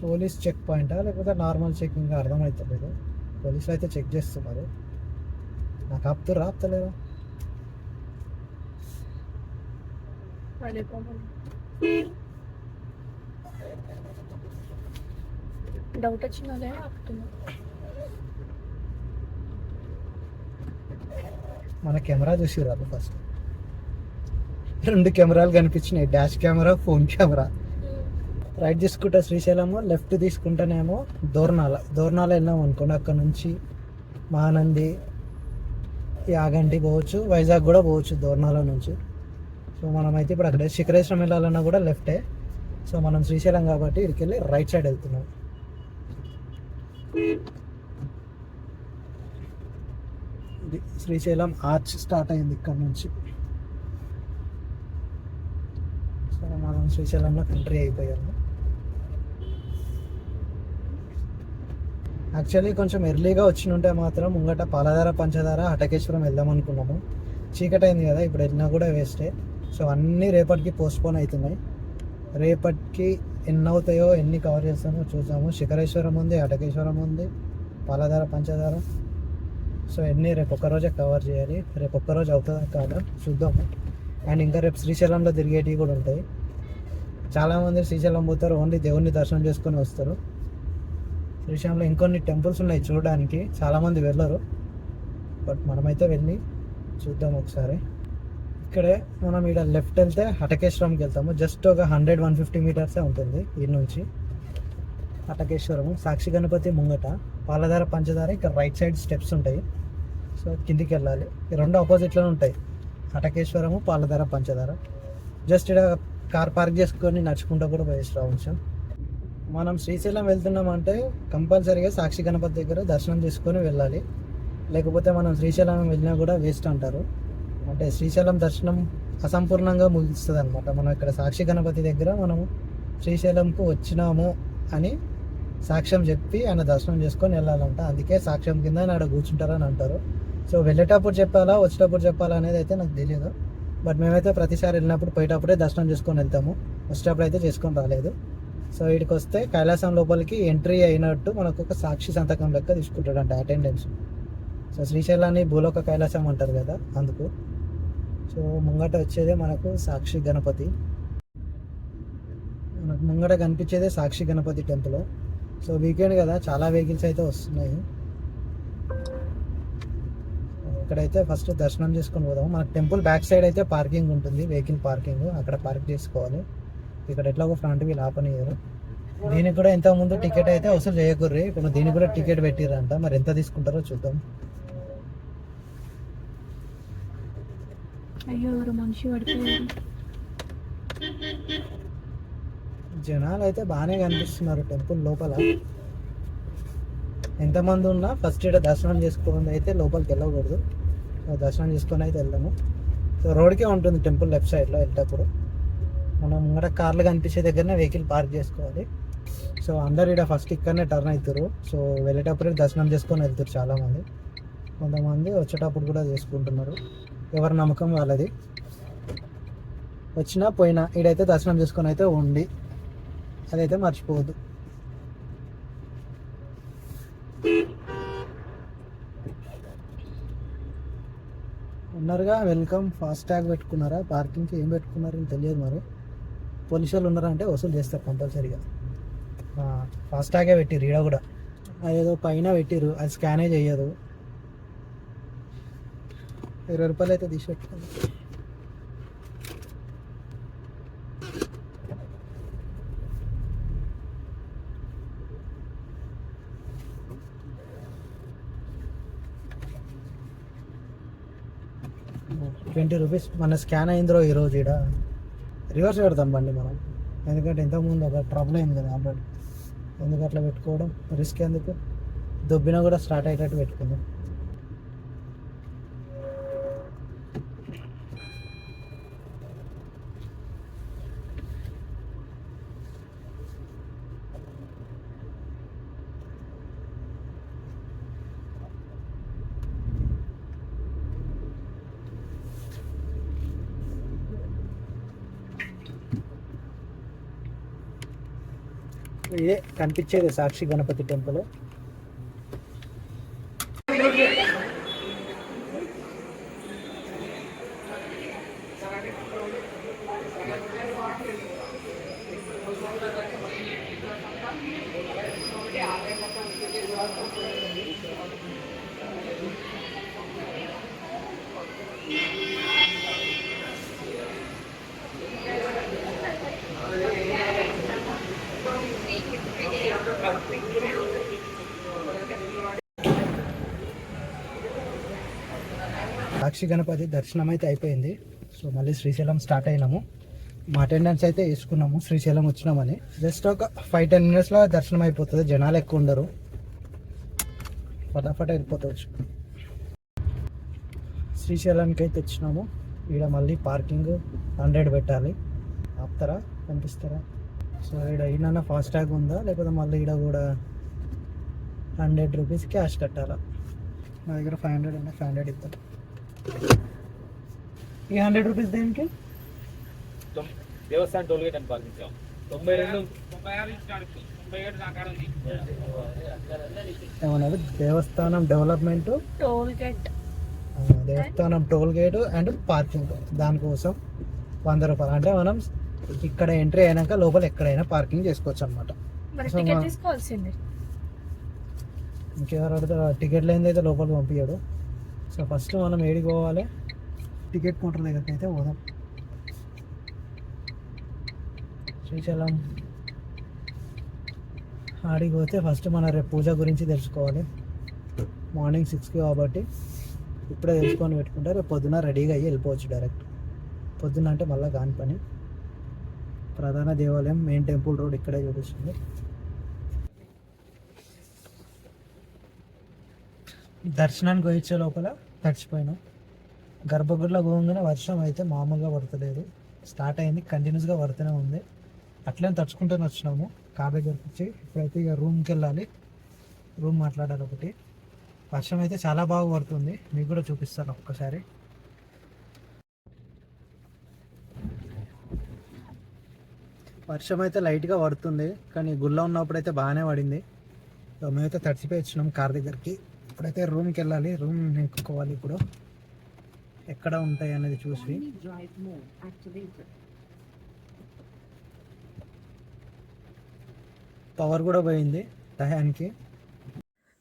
పోలీస్ చెక్ పాయింటా లేకపోతే నార్మల్ చెకింగ్ అర్థమవుతలేదు. పోలీసులు అయితే చెక్ చేస్తున్నారు, నాకు ఆపుతలేదా. డౌట్ వచ్చిందే ఆపుతున్నా. మన కెమెరా చూసిరాదు ఫస్ట్, 2 కెమెరాలు కనిపించినాయి, dash camera, phone camera. Right తీసుకుంటా శ్రీశైలము, లెఫ్ట్ తీసుకుంటానేమో దోర్నాల వెళ్ళాం అనుకోండి. అక్కడ నుంచి మహానంది, యాగంటి పోవచ్చు, వైజాగ్ కూడా పోవచ్చు దోర్నాల నుంచి. సో మనమైతే ఇప్పుడు అక్కడ శిఖరేశ్వరం వెళ్ళాలన్నా కూడా లెఫ్టే. సో మనం శ్రీశైలం కాబట్టి ఇక్కడికి వెళ్ళి రైట్ సైడ్ వెళ్తున్నాం. ఇది శ్రీశైలం ఆర్చ్ స్టార్ట్ అయింది ఇక్కడ నుంచి. సో మనం శ్రీశైలంలో ఎంట్రీ అయిపోయాము. యాక్చువల్లీ కొంచెం ఎర్లీగా వచ్చినుంటే మాత్రం ముంగట పాలధార, పంచదార, హటకేశ్వరం వెళ్దాం అనుకున్నాము. చీకటి అయింది కదా, ఇప్పుడు వెళ్ళినా కూడా వేస్టే. సో అన్నీ రేపటికి పోస్ట్పోన్ అవుతున్నాయి. రేపటికి ఎన్ని అవుతాయో, ఎన్ని కవర్ చేస్తామో చూద్దాము. శిఖరేశ్వరం ఉంది, హటకేశ్వరం ఉంది, పాలధార, పంచదార. సో ఎన్ని రేపు ఒక్కరోజే కవర్ చేయాలి. రేపు ఒక్కరోజు అవుతుందా కాదా చూద్దాము. అండ్ ఇంకా రేపు శ్రీశైలంలో తిరిగేటివి కూడా ఉంటాయి. చాలామంది శ్రీశైలం పోతారు, ఓన్లీ దేవుణ్ణి దర్శనం చేసుకొని వస్తారు. శ్రీశైలంలో ఇంకొన్ని టెంపుల్స్ ఉన్నాయి చూడడానికి, చాలామంది వెళ్ళరు. బట్ మనమైతే వెళ్ళి చూద్దాం ఒకసారి. ఇక్కడే మనం ఇక్కడ లెఫ్ట్ వెళ్తే హటకేశ్వరంకి వెళ్తాము. జస్ట్ ఒక 100-150 మీటర్సే ఉంటుంది ఈ నుంచి హటకేశ్వరము. సాక్షి గణపతి ముంగట, పాలధార, పంచదార. ఇక్కడ రైట్ సైడ్ స్టెప్స్ ఉంటాయి, సో కిందికి వెళ్ళాలి. ఈ 2 ఆపోజిట్లోనే ఉంటాయి, హటకేశ్వరము, పాలధార, పంచదార. జస్ట్ ఇక్కడ కార్ పార్క్ చేసుకొని నడుచుకుంటూ కూడా పోయేసి రావచ్చు. మనం శ్రీశైలం వెళ్తున్నామంటే కంపల్సరీగా సాక్షి గణపతి దగ్గర దర్శనం చేసుకొని వెళ్ళాలి, లేకపోతే మనం శ్రీశైలం వెళ్ళినా కూడా వేస్ట్ అంటారు. అంటే శ్రీశైలం దర్శనం అసంపూర్ణంగా ముగిస్తుంది అనమాట. మనం ఇక్కడ సాక్షి గణపతి దగ్గర మనము శ్రీశైలంకు వచ్చినాము అని సాక్ష్యం చెప్పి ఆయన దర్శనం చేసుకొని వెళ్ళాలంట. అందుకే సాక్ష్యం కింద ఆడ కూర్చుంటారని అంటారు. సో వెళ్ళేటప్పుడు చెప్పాలా, వచ్చేటప్పుడు చెప్పాలా అనేది అయితే నాకు తెలియదు. బట్ మేమైతే ప్రతిసారి వెళ్ళినప్పుడు పోయేటప్పుడే దర్శనం చేసుకొని వెళ్తాము, వచ్చేటప్పుడు అయితే చేసుకొని రాలేదు. సో వీడికి వస్తే కైలాసం లోపలికి ఎంట్రీ అయినట్టు మనకు ఒక సాక్షి సంతకం లెక్క తీసుకుంటాడంట, అటెండెన్స్. సో శ్రీశైలాన్ని భూలోక కైలాసం అంటారు కదా, అందుకు. సో ముంగట వచ్చేదే మనకు సాక్షి గణపతి. మనకు ముంగట కనిపించేదే సాక్షి గణపతి టెంపుల్. సో వీకెండ్ కదా, చాలా వెహికల్స్ అయితే వస్తున్నాయి. ఇక్కడైతే ఫస్ట్ దర్శనం చేసుకొని పోదాము. మనకు టెంపుల్ బ్యాక్ సైడ్ అయితే పార్కింగ్ ఉంటుంది, వెహికల్ పార్కింగ్, అక్కడ పార్క్ చేసుకోవాలి. ఇక్కడ ఎట్లాగో ఫ్రంట్ వీళ్ళు ఆపనియ్యారు. దీనికి కూడా ఇంతకుముందు టికెట్ అయితే వసూలు చేయకూర్రి, ఇప్పుడు దీనికి కూడా టికెట్ పెట్టిరంట. మరి ఎంత తీసుకుంటారో చూద్దాం. అయ్యో మనిషి పడిపోయారు. జనాలు అయితే బాగానే కనిపిస్తున్నారు టెంపుల్ లోపల. ఎంతమంది ఉన్నా ఫస్ట్ ఇక్కడ దర్శనం చేసుకోవాలి, అయితే లోపలికి వెళ్ళకూడదు. దర్శనం చేసుకొని అయితే వెళ్దాము. సో రోడ్కే ఉంటుంది టెంపుల్ లెఫ్ట్ సైడ్లో వెళ్ళేటప్పుడు. మనం ముంగట కార్లు కనిపించే దగ్గరనే వెహికల్ పార్క్ చేసుకోవాలి. సో అందరు ఇక్కడ ఫస్ట్ ఇక్కడనే టర్న్ అవుతారు. సో వెళ్ళేటప్పుడు దర్శనం చేసుకొని వెళ్తారు చాలామంది. కొంతమంది వచ్చేటప్పుడు కూడా చేసుకుంటున్నారు, ఎవరి నమ్మకం వాళ్ళది. వచ్చినా పోయినా ఈడైతే దర్శనం చేసుకొని అయితే ఉండి, అదైతే మర్చిపోవద్దు. ఉన్నారుగా, వెల్కమ్. ఫాస్ట్ ట్యాగ్ పెట్టుకున్నారా? పార్కింగ్కి ఏం పెట్టుకున్నారని తెలియదు మరి. పోలీసు వాళ్ళు ఉన్నారా అంటే వసూలు చేస్తారు కంపల్సరీగా. ఫాస్ట్ ట్యాగే పెట్టిర్రు ఈడ కూడా. అదేదో పైన పెట్టిర్రు, అది స్కానే చెయ్యదు. 20 రూపాయలు అయితే తీసి పెట్టుకోండి. ₹20 మన స్కాన్ అయిందిరో ఈరోజు. ఇక్కడ రివర్స్ పెడతాం బండి మనం, ఎందుకంటే ఇంతకుముందు ఒక ట్రబుల్ అయింది కదా ఆల్రెడీ. ఎందుకు అట్లా పెట్టుకోవడం, రిస్క్ ఎందుకు? దొబ్బినా కూడా స్టార్ట్ అయ్యేటట్టు పెట్టుకుందాం. ఇదే కనిపించేది సాక్షి గణపతి టెంపుల్. సాక్షి గణపతి దర్శనం అయితే అయిపోయింది. సో మళ్ళీ శ్రీశైలం స్టార్ట్ అయినాము. మా అటెండెన్స్ అయితే వేసుకున్నాము శ్రీశైలం వచ్చినామని. జస్ట్ ఒక 5-10 మినిట్స్లో దర్శనం అయిపోతుంది, జనాలు ఎక్కువ ఉండరు, ఫటాఫట్ వెళ్ళిపోవచ్చు. శ్రీశైలానికి అయితే వచ్చినాము. ఈడ మళ్ళీ పార్కింగ్ 100 పెట్టాలి. ఆపుతారా, కనిపిస్తారా? సో ఈడ ఈయన ఫాస్ట్ ట్యాగ్ ఉందా లేకపోతే మళ్ళీ ఈడ కూడా ₹100 క్యాష్ కట్టాలా? నా దగ్గర 500 ఉన్నాయి, 500 ఇద్దాం. ఈ ₹100 దేనికి? దేవస్థానం టోల్ గేట్ అని పార్కించాం. 92 ఏమన్నారు? దేవస్థానం development, toll gate, Devasthanam toll gate and parking, దానికోసం ₹100. అంటే మనం ఇక్కడ ఎంట్రీ అయినాక లోపల ఎక్కడైనా పార్కింగ్ చేసుకోవచ్చు అనమాట. టికెట్ తీసుకోవాల్సింది. ఇంకెవరు అడుగుతారు? టికెట్ లేనిదైతే లోపలికి పంపించాడు. సో ఫస్ట్ మనం ఏడికి పోవాలి? టికెట్ కౌంటర్ దగ్గరికి అయితే పోదాం. శ్రీశైలం ఆడికి పోతే ఫస్ట్ మన రేపు పూజ గురించి తెలుసుకోవాలి. మార్నింగ్ 6కి కాబట్టి ఇప్పుడే తెలుసుకొని పెట్టుకుంటే రేపు పొద్దున రెడీగా అయ్యి వెళ్ళిపోవచ్చు డైరెక్ట్. పొద్దున అంటే మళ్ళీ కాని పని. ప్రధాన దేవాలయం మెయిన్ టెంపుల్ రోడ్ ఇక్కడే చూపిస్తుంది. దర్శనానికి వచ్చే లోపల తడిచిపోయినాం. గర్భగుడిలో పోగానే వర్షం అయితే మామూలుగా పడతలేదు, స్టార్ట్ అయింది, కంటిన్యూస్గా పడుతూనే ఉంది. అట్లే తడుచుకుంటూనే వచ్చినాము కార్ దగ్గరికి వచ్చి. ఇప్పుడైతే ఇక రూమ్కి వెళ్ళాలి, రూమ్ మాట్లాడాలి ఒకటి. వర్షం అయితే చాలా బాగా పడుతుంది, మీకు కూడా చూపిస్తాను ఒక్కసారి. వర్షం అయితే లైట్గా పడుతుంది, కానీ గుళ్ళో ఉన్నప్పుడు అయితే బాగానే పడింది. సో మేమైతే తడిచిపోయి వచ్చినాం కార్ దగ్గరికి. ఇప్పుడైతే రూమ్కి వెళ్ళాలి, రూమ్ ఎక్కుకోవాలి. ఇప్పుడు ఎక్కడ ఉంటాయి అనేది చూసి. పవర్ కూడా పోయింది టయానికి.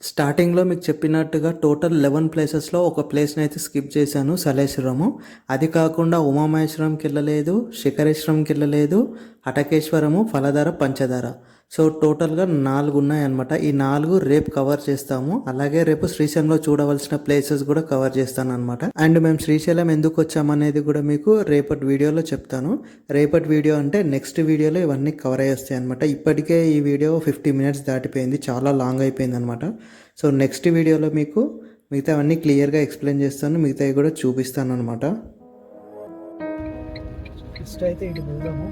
స్టార్టింగ్లో మీకు చెప్పినట్టుగా టోటల్ 11 ప్లేసెస్లో ఒక ప్లేస్ని అయితే స్కిప్ చేశాను, సలేశ్వరము. అది కాకుండా ఉమామహేశ్వరంకి వెళ్ళలేదు, శిఖరేశ్వరంకి వెళ్ళలేదు, హటకేశ్వరము, ఫలధార, పంచదార. సో టోటల్గా 4 ఉన్నాయన్నమాట. ఈ 4 రేపు కవర్ చేస్తాము. అలాగే రేపు శ్రీశైలంలో చూడవలసిన ప్లేసెస్ కూడా కవర్ చేస్తాను అనమాట. అండ్ మేము శ్రీశైలం ఎందుకు వచ్చామనేది కూడా మీకు రేపటి వీడియోలో చెప్తాను. రేపటి వీడియో అంటే నెక్స్ట్ వీడియోలో ఇవన్నీ కవర్ అయ్యేస్తాయి అనమాట. ఇప్పటికే ఈ వీడియో 50 మినిట్స్ దాటిపోయింది, చాలా లాంగ్ అయిపోయింది అనమాట. సో నెక్స్ట్ వీడియోలో మీకు మిగతా అవన్నీ క్లియర్గా ఎక్స్ప్లెయిన్ చేస్తాను, మిగతావి కూడా చూపిస్తాను అనమాట. ఫస్ట్ అయితే ఇటు పోదాము.